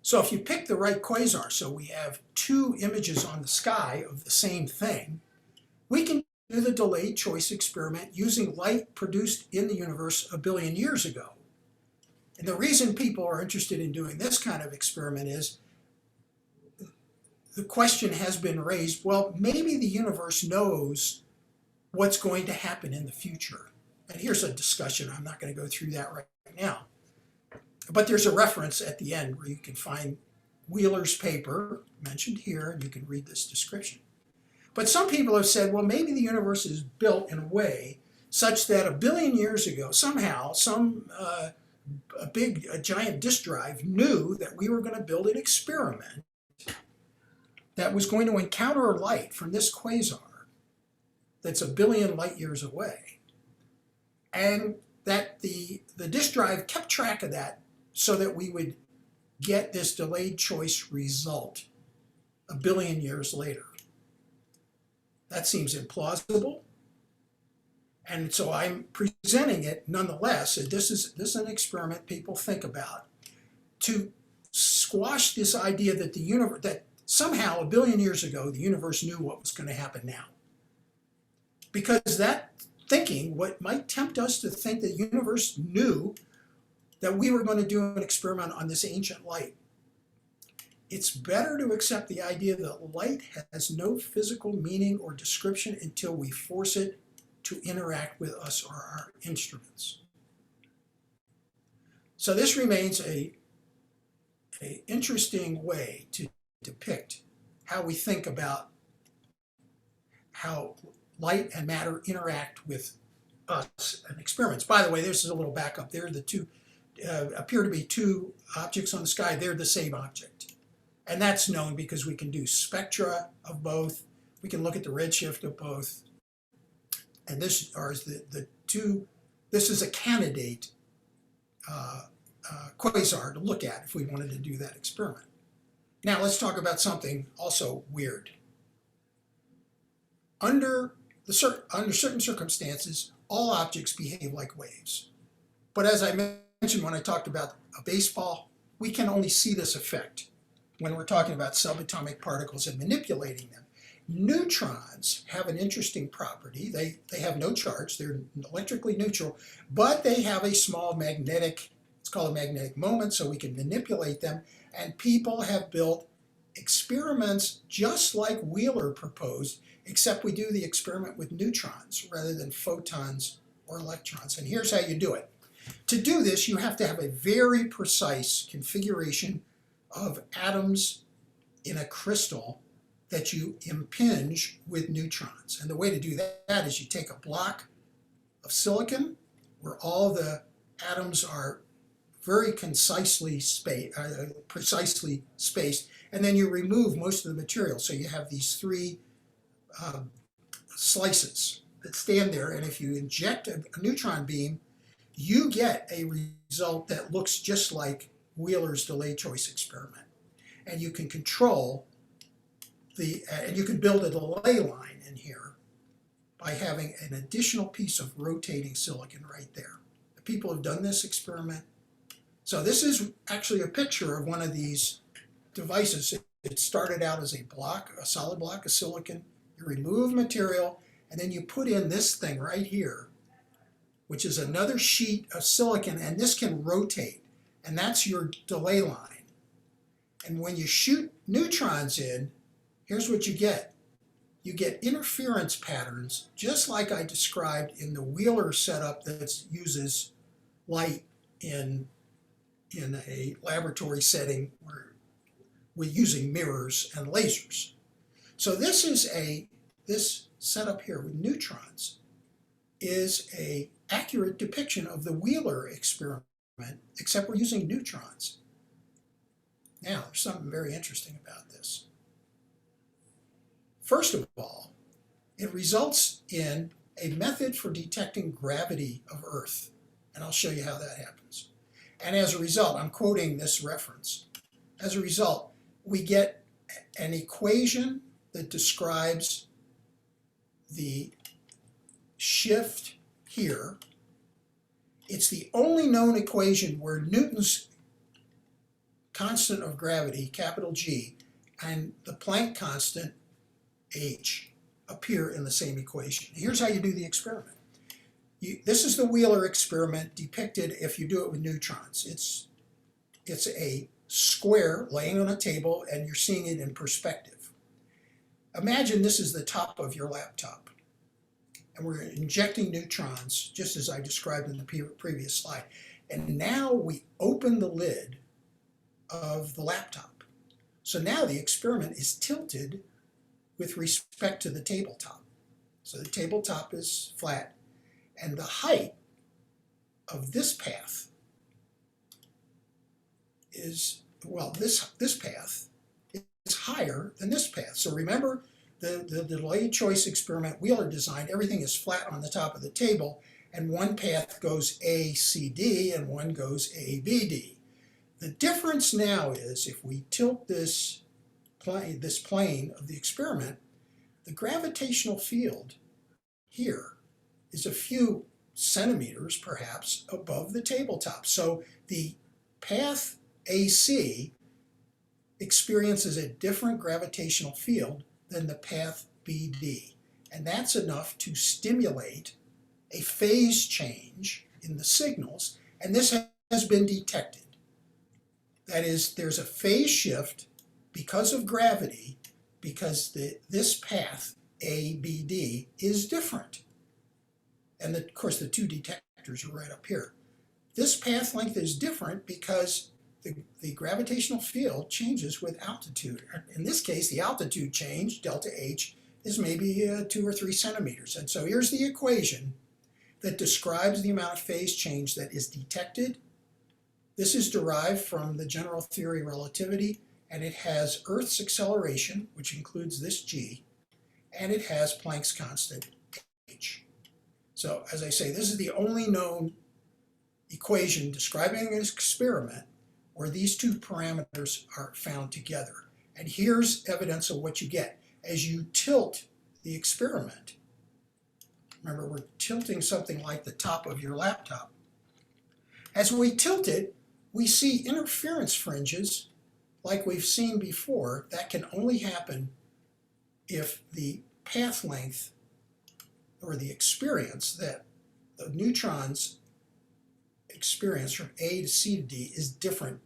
So if you pick the right quasar, so we have two images on the sky of the same thing, we can do the delayed choice experiment using light produced in the universe a billion years ago. And the reason people are interested in doing this kind of experiment is the question has been raised, well, maybe the universe knows what's going to happen in the future. And here's a discussion. I'm not going to go through that right now. But there's a reference at the end where you can find Wheeler's paper mentioned here, and you can read this description. But some people have said, well, maybe the universe is built in a way such that a billion years ago, somehow, a giant disk drive knew that we were going to build an experiment that was going to encounter light from this quasar that's a billion light years away. And that the disk drive kept track of that so that we would get this delayed choice result a billion years later. That seems implausible. And so I'm presenting it nonetheless. This is an experiment people think about to squash this idea that the universe, that somehow a billion years ago the universe knew what was going to happen now. Because that thinking, what might tempt us to think the universe knew that we were going to do an experiment on this ancient light. It's better to accept the idea that light has no physical meaning or description until we force it to interact with us or our instruments. So this remains an interesting way to depict how we think about how light and matter interact with us and experiments. By the way, this is a little backup there. The two appear to be two objects on the sky. They're the same object. And that's known because we can do spectra of both. We can look at the redshift of both. And this is a candidate quasar to look at if we wanted to do that experiment. Now let's talk about something also weird. Under certain circumstances, all objects behave like waves. But as I mentioned when I talked about a baseball, we can only see this effect when we're talking about subatomic particles and manipulating them. Neutrons have an interesting property. They have no charge. They're electrically neutral, but they have a small magnetic, it's called a magnetic moment, so we can manipulate them. And people have built experiments just like Wheeler proposed, except we do the experiment with neutrons rather than photons or electrons. And here's how you do it. To do this, you have to have a very precise configuration of atoms in a crystal that you impinge with neutrons. And the way to do that is you take a block of silicon where all the atoms are very precisely spaced, and then you remove most of the material. So you have these three slices that stand there, and if you inject a neutron beam, you get a result that looks just like Wheeler's delayed choice experiment. And you can control and you can build a delay line in here by having an additional piece of rotating silicon right there. The people have done this experiment. So this is actually a picture of one of these devices. It started out as a solid block of silicon. You remove material, and then you put in this thing right here, which is another sheet of silicon, and this can rotate, and that's your delay line. And when you shoot neutrons in, here's what you get. You get interference patterns, just like I described in the Wheeler setup that uses light in a laboratory setting where we're using mirrors and lasers. So this setup here with neutrons is an accurate depiction of the Wheeler experiment, except we're using neutrons. Now, there's something very interesting about this. First of all, it results in a method for detecting gravity of Earth, and I'll show you how that happens. And as a result, I'm quoting this reference, as a result, we get an equation that describes the shift here. It's the only known equation where Newton's constant of gravity, capital G, and the Planck constant, H, appear in the same equation. Here's how you do the experiment. This is the Wheeler experiment depicted if you do it with neutrons. It's a square laying on a table and you're seeing it in perspective. Imagine this is the top of your laptop and we're injecting neutrons just as I described in the previous slide. And now we open the lid of the laptop. So now the experiment is tilted with respect to the tabletop. So the tabletop is flat and the height of this path is, well, this path is higher than this path. So remember the delayed choice experiment Wheeler designed, everything is flat on the top of the table and one path goes ACD and one goes ABD. The difference now is if we tilt this plane of the experiment, the gravitational field here is a few centimeters perhaps above the tabletop. So the path AC experiences a different gravitational field than the path BD. And that's enough to stimulate a phase change in the signals, and this has been detected. That is, there's a phase shift because of gravity, because this path, ABD, is different. And of course, the two detectors are right up here. This path length is different because the gravitational field changes with altitude. In this case, the altitude change, delta H, is maybe 2 or 3 centimeters. And so here's the equation that describes the amount of phase change that is detected. This is derived from the general theory of relativity, and it has Earth's acceleration, which includes this g, and it has Planck's constant, h. So as I say, this is the only known equation describing an experiment where these two parameters are found together. And here's evidence of what you get. As you tilt the experiment, remember we're tilting something like the top of your laptop. As we tilt it, we see interference fringes like we've seen before. That can only happen if the path length or the experience that the neutrons experience from A to C to D is different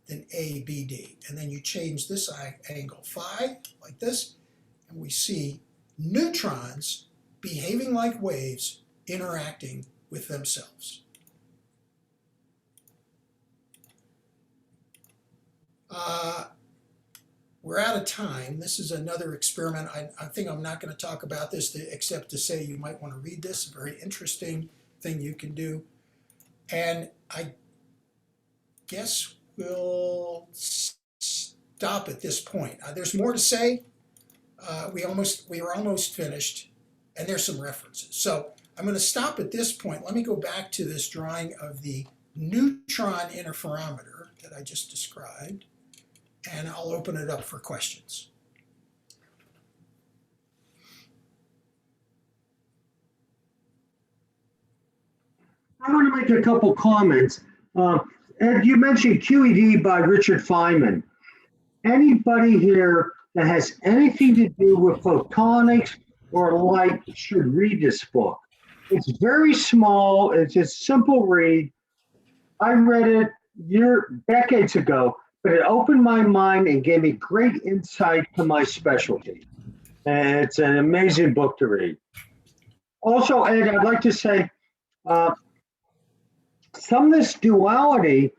than ABD. And then you change this angle phi like this, and we see neutrons behaving like waves interacting with themselves. We're out of time. This is another experiment. I think I'm not going to talk about this except to say you might want to read this. A very interesting thing you can do. And I guess we'll stop at this point. There's more to say. We were almost finished, and there's some references. So I'm going to stop at this point. Let me go back to this drawing of the neutron interferometer that I just described, and I'll open it up for questions. I want to make a couple comments. Ed, you mentioned QED by Richard Feynman. Anybody here that has anything to do with photonics or light should read this book. It's very small. It's a simple read. I read it decades ago, but it opened my mind and gave me great insight to my specialty. And it's an amazing book to read. Also, Ed, I'd like to say, some of this duality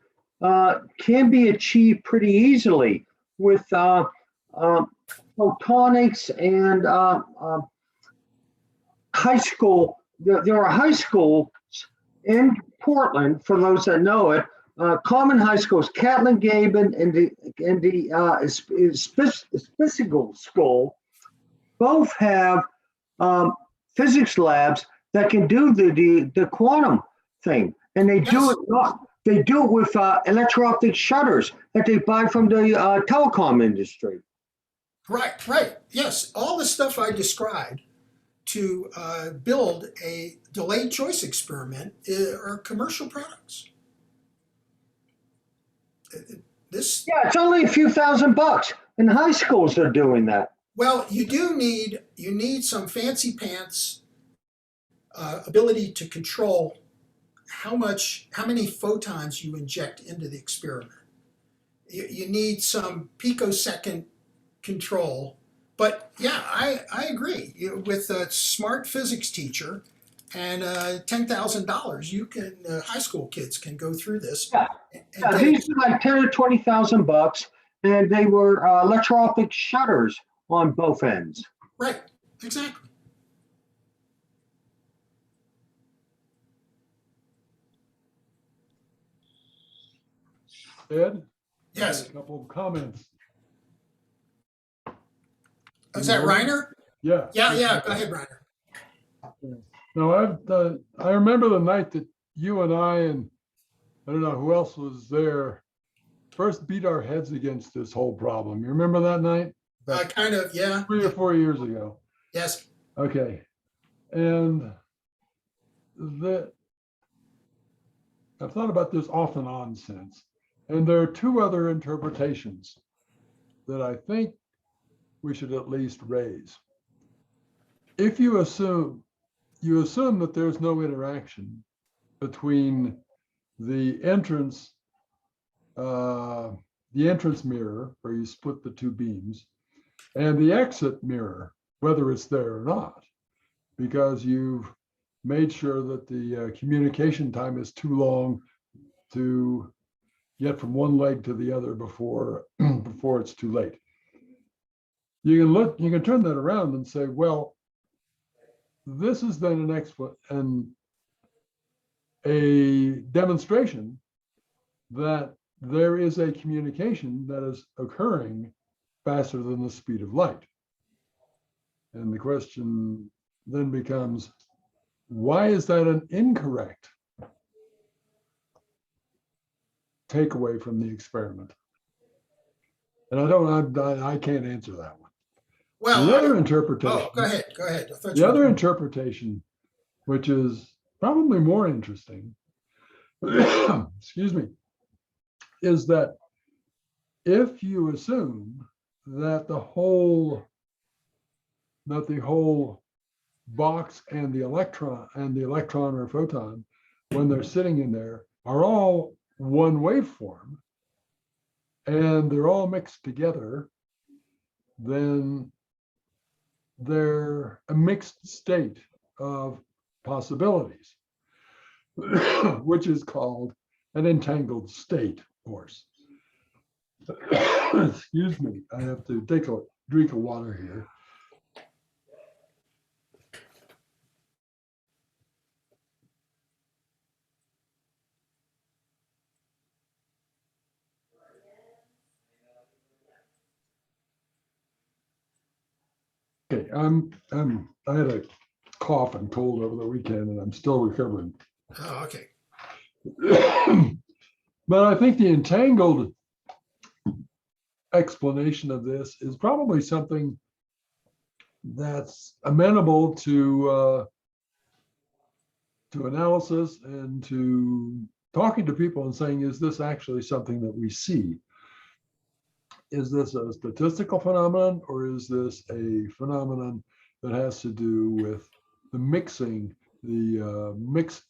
can be achieved pretty easily with photonics and high school. There are high schools in Portland, for those that know it, common high schools, Catlin Gaben and the Spissigal School, both have physics labs that can do the quantum thing. And they do it They do it with electro-optic shutters that they buy from the telecom industry. Right. Yes, all the stuff I described to build a delayed choice experiment are commercial products. This Yeah, it's only a few $1,000, and high schools are doing that. Well, you need some fancy pants ability to control how many photons you inject into the experiment. You need some picosecond control. But yeah, I agree. With a smart physics teacher and $10,000, you can high school kids can go through this. Yeah, And these are like 10 or 20,000 bucks, and they were electro-optic shutters on both ends. Right, exactly. Ed? Yes. A couple of comments. Is that Reiner? Yeah. Yeah. Go ahead, Reiner. No, I remember the night that you and I don't know who else was there, first beat our heads against this whole problem. You remember that night? Kind of, yeah. 3 or 4 years ago. Yes. Okay. And I've thought about this off and on since. And there are two other interpretations that I think we should at least raise. If you assume that there's no interaction between the entrance mirror, where you split the two beams, and the exit mirror, whether it's there or not, because you've made sure that the communication time is too long to get from one leg to the other before it's too late. You can turn that around and say, well, this is then a demonstration that there is a communication that is occurring faster than the speed of light. And the question then becomes, why is that an incorrect takeaway from the experiment? And I can't answer that one. Well, the other interpretation. Oh, go ahead. The other interpretation, which is probably more interesting, excuse me, is that if you assume that the whole box and the electron or photon, when they're sitting in there, are all one waveform, and they're all mixed together, then they're a mixed state of possibilities, which is called an entangled state, of course. Excuse me, I have to take a drink of water here. Okay, I had a cough and cold over the weekend, and I'm still recovering. Oh, okay. But I think the entangled explanation of this is probably something that's amenable to analysis and to talking to people and saying, is this actually something that we see? Is this a statistical phenomenon, or is this a phenomenon that has to do with the mixed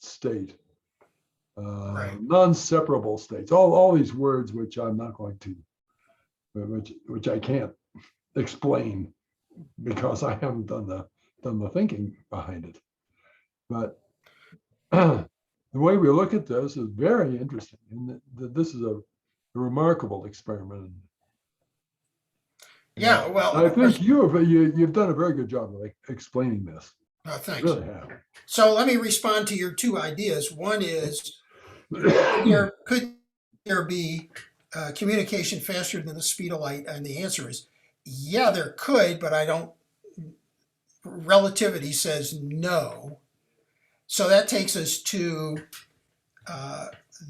state, Right. non-separable states, all these words which I'm not going to, which I can't explain because I haven't done the thinking behind it. But the way we look at this is very interesting, and that this is a remarkable experiment. Yeah, well, I think you've done a very good job of explaining this. oh, thanks. You really have. So let me respond to your two ideas. One is, could there be communication faster than the speed of light? And the answer is, yeah, there could, but relativity says no. So that takes us to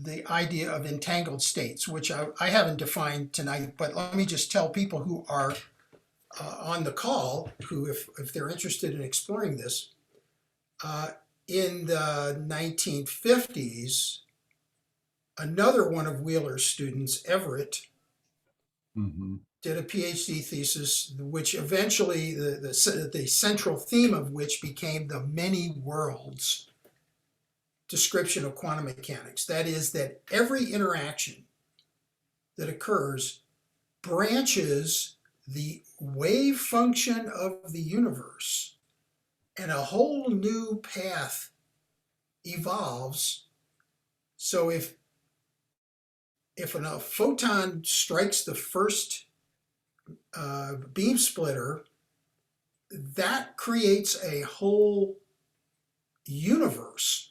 the idea of entangled states, which I haven't defined tonight, but let me just tell people who are on the call, who if they're interested in exploring this, in the 1950s, another one of Wheeler's students, Everett, did a PhD thesis, which eventually the central theme of which became the many worlds description of quantum mechanics. That is, that every interaction that occurs branches the wave function of the universe, and a whole new path evolves. So if a photon strikes the first beam splitter, that creates a whole universe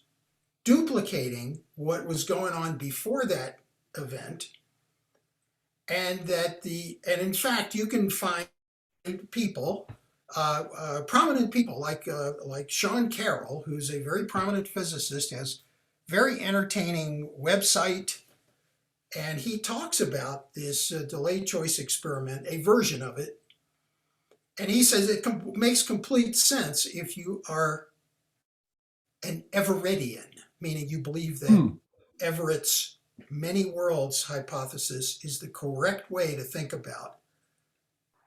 duplicating what was going on before that event. And in fact, you can find people, prominent people like Sean Carroll, who's a very prominent physicist, has very entertaining website, and he talks about this delayed choice experiment, a version of it, and he says it makes complete sense if you are an Everettian, meaning you believe that Everett's many worlds hypothesis is the correct way to think about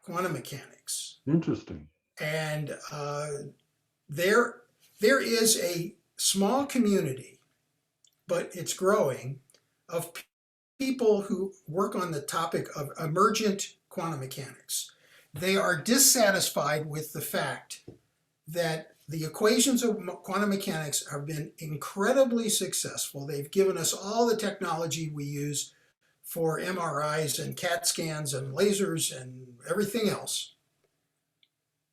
quantum mechanics. Interesting. And there is a small community, but it's growing, of people who work on the topic of emergent quantum mechanics. They are dissatisfied with the fact that the equations of quantum mechanics have been incredibly successful. They've given us all the technology we use for MRIs and CAT scans and lasers and everything else.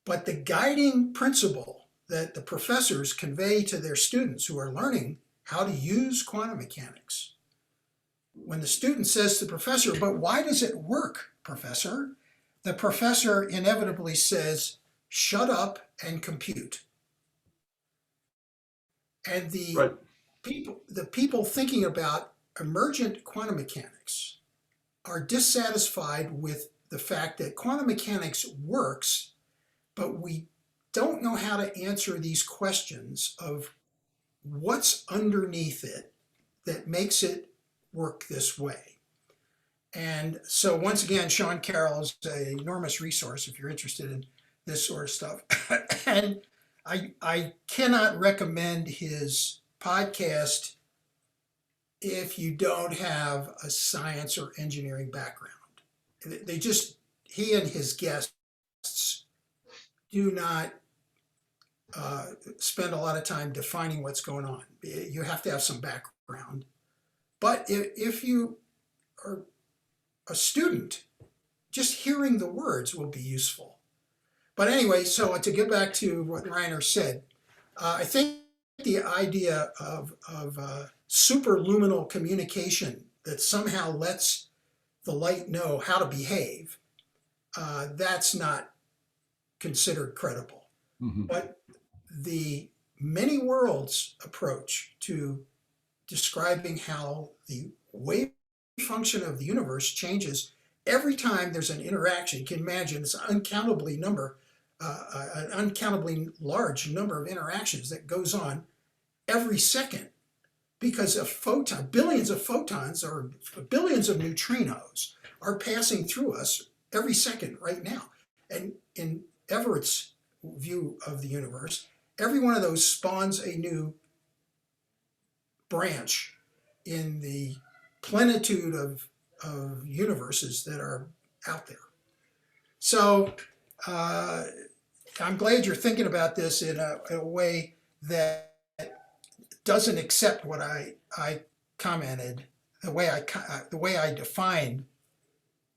But the guiding principle that the professors convey to their students who are learning how to use quantum mechanics, when the student says to the professor, "But why does it work, professor?" the professor inevitably says, "Shut up and compute." And the people thinking about emergent quantum mechanics are dissatisfied with the fact that quantum mechanics works, but we don't know how to answer these questions of what's underneath it that makes it work this way. And so once again, Sean Carroll is an enormous resource if you're interested in this sort of stuff. And I cannot recommend his podcast if you don't have a science or engineering background. He and his guests do not spend a lot of time defining what's going on. You have to have some background. But if you are a student, just hearing the words will be useful. But anyway, so to get back to what Reiner said, I think the idea of superluminal communication that somehow lets the light know how to behave, that's not considered credible. But the many worlds approach to describing how the wave function of the universe changes every time there's an interaction. You can imagine it's an uncountably large number of interactions that goes on every second, because billions of photons or billions of neutrinos are passing through us every second right now. And in Everett's view of the universe, every one of those spawns a new branch in the plenitude of universes that are out there. So I'm glad you're thinking about this in a way that doesn't accept what I commented, the way I defined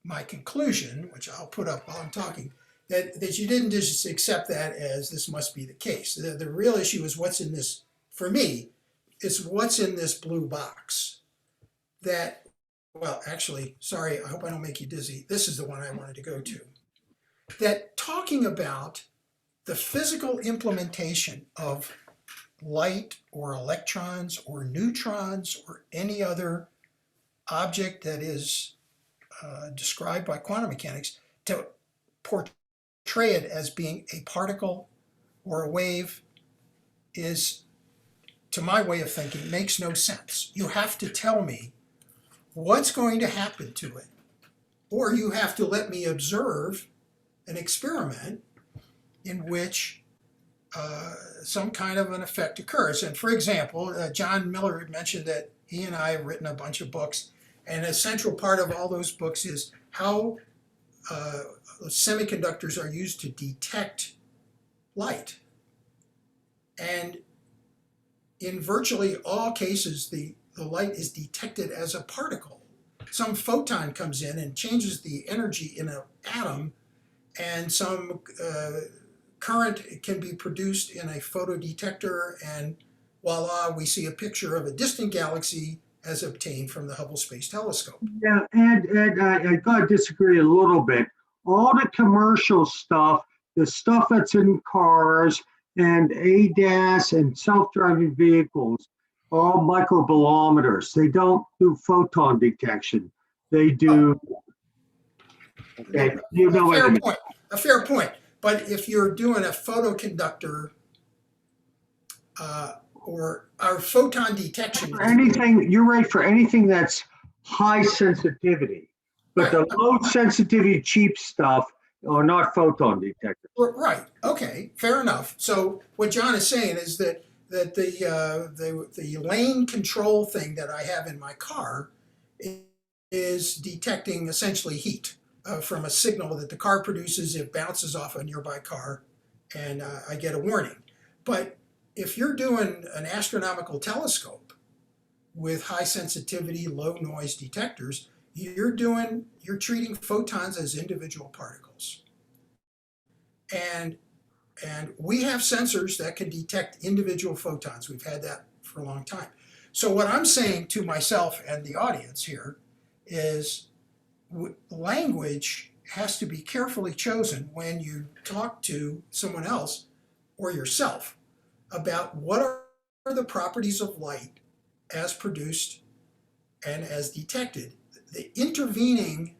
my conclusion, which I'll put up while I'm talking, that you didn't just accept that as this must be the case. The real issue is what's in this, for me, is what's in this blue box. That, well, actually, sorry, I hope I don't make you dizzy. This is the one I wanted to go to. That talking about the physical implementation of light or electrons or neutrons or any other object that is described by quantum mechanics to portray it as being a particle or a wave is, to my way of thinking, makes no sense. You have to tell me what's going to happen to it, or you have to let me observe an experiment in which some kind of an effect occurs. And for example, John Miller had mentioned that he and I have written a bunch of books, and a central part of all those books is how semiconductors are used to detect light. And in virtually all cases, the light is detected as a particle. Some photon comes in and changes the energy in an atom, and some current can be produced in a photodetector, and voila, we see a picture of a distant galaxy as obtained from the Hubble Space Telescope. Yeah, and I gotta disagree a little bit. All the commercial stuff, the stuff that's in cars and ADAS and self-driving vehicles, are all microbolometers. They don't do photon detection. They do. Okay, you know what I mean. A fair point. But if you're doing a photoconductor or our photon detection, For anything, you're right, for anything that's high sensitivity, but the low sensitivity cheap stuff are not photon detectors. right? Okay, fair enough. So what John is saying is that the lane control thing that I have in my car is detecting essentially heat from a signal that the car produces. It bounces off a nearby car, and I get a warning. But if you're doing an astronomical telescope with high sensitivity, low noise detectors, you're treating photons as individual particles. And we have sensors that can detect individual photons. We've had that for a long time. So what I'm saying to myself and the audience here is language has to be carefully chosen when you talk to someone else or yourself about what are the properties of light as produced and as detected. The intervening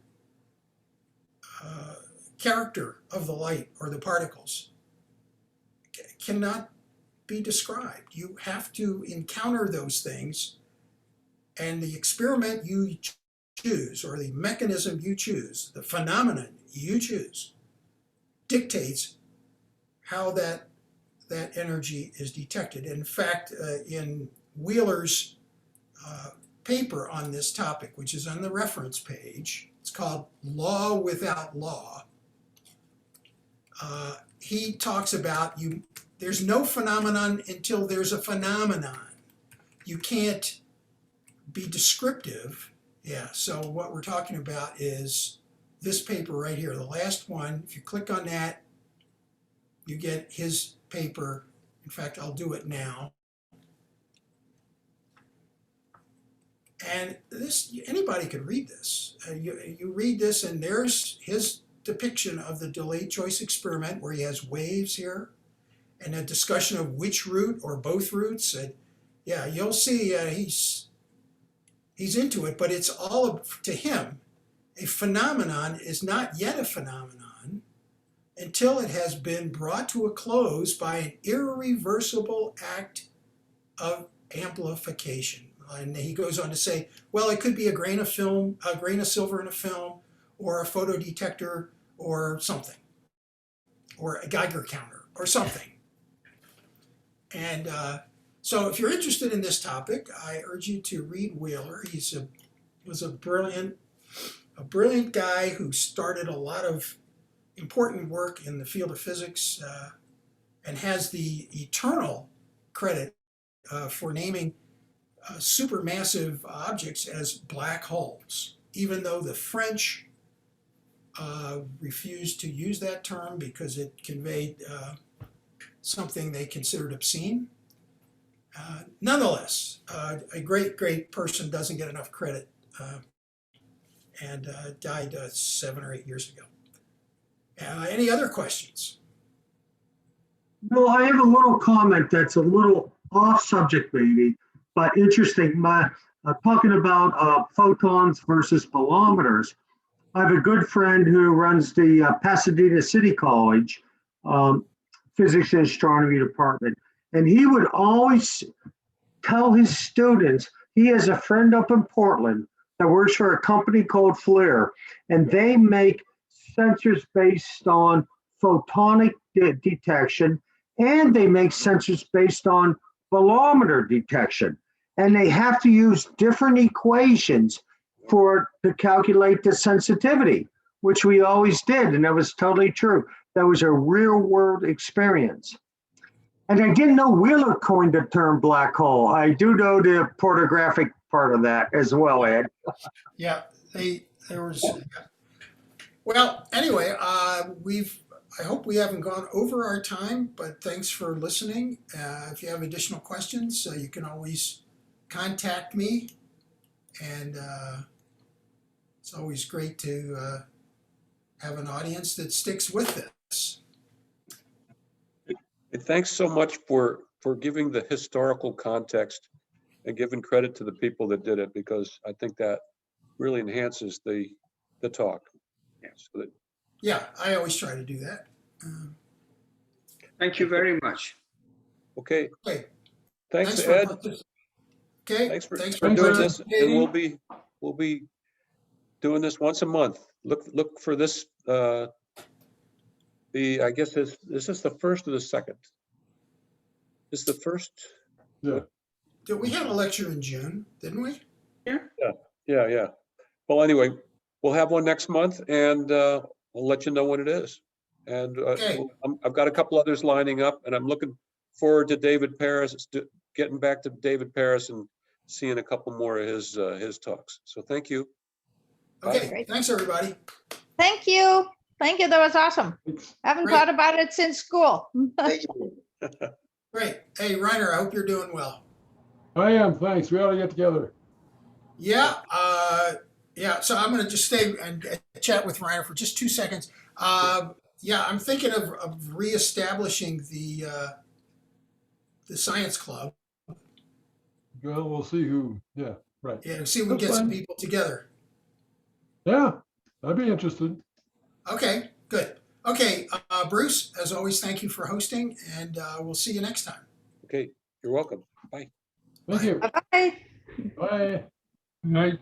character of the light or the particles cannot be described. You have to encounter those things, and the experiment you choose or the mechanism you choose, the phenomenon you choose, dictates how that energy is detected. In fact, in Wheeler's paper on this topic, which is on the reference page, it's called Law Without Law. He talks about there's no phenomenon until there's a phenomenon. You can't be descriptive. Yeah, so what we're talking about is this paper right here, the last one. If you click on that, you get his paper. In fact, I'll do it now. And this, anybody could read this. You read this, and there's his depiction of the delayed choice experiment where he has waves here and a discussion of which root or both roots. And yeah, you'll see he's into it, but it's all to him. A phenomenon is not yet a phenomenon until it has been brought to a close by an irreversible act of amplification. And he goes on to say, well, it could be a grain of silver in a film, or a photodetector, or something, or a Geiger counter, or something. And so if you're interested in this topic, I urge you to read Wheeler. He was a brilliant guy who started a lot of important work in the field of physics and has the eternal credit for naming supermassive objects as black holes, even though the French refused to use that term because it conveyed something they considered obscene. Nonetheless, a great person doesn't get enough credit and died 7 or 8 years ago. Any other questions? No, I have a little comment that's a little off subject maybe, but interesting. Talking about photons versus bolometers. I have a good friend who runs the Pasadena City College physics and astronomy department, and he would always tell his students, he has a friend up in Portland that works for a company called FLIR, and they make sensors based on photonic detection, and they make sensors based on bolometer detection. And they have to use different equations to calculate the sensitivity, which we always did, and that was totally true. That was a real world experience. And I didn't know Wheeler coined the term black hole. I do know the pornographic part of that as well, Ed. Yeah, there was. Well, anyway, I hope we haven't gone over our time, but thanks for listening. If you have additional questions, you can always contact me, and it's always great to have an audience that sticks with this. And thanks so much for giving the historical context and giving credit to the people that did it, because I think that really enhances the talk. So that, Yeah, I always try to do that. Thank you very much. okay, Okay. thanks for Ed. Okay. Thanks for Thanks, doing Ed. this, and we'll be doing this once a month. Look for this. I guess this is the first or the second. This is the first. Yeah. We had a lecture in June, didn't we? Yeah. Well, anyway, we'll have one next month, and I'll let you know when it is. And Okay. I've got a couple others lining up, and I'm looking forward to David Paris, getting back to David Paris and seeing a couple more of his talks. So thank you. Okay. Great. Thanks, everybody. Thank you. Thank you. That was awesome. Thanks. Haven't Great. thought about it since school. Thank you. Great. Hey, Reiner, I hope you're doing well. I am, thanks. We ought to get together. Yeah. So I'm going to just stay and chat with Reiner for just 2 seconds. Yeah, I'm thinking of reestablishing the science club. Well, we'll see who, yeah, right. Yeah, see if we can That's get some fine. people together. Yeah, I'd be interested. Okay, good. Okay, Bruce, as always, thank you for hosting, and we'll see you next time. Okay, you're welcome. Bye. Thank you. Bye-bye. Bye. Night.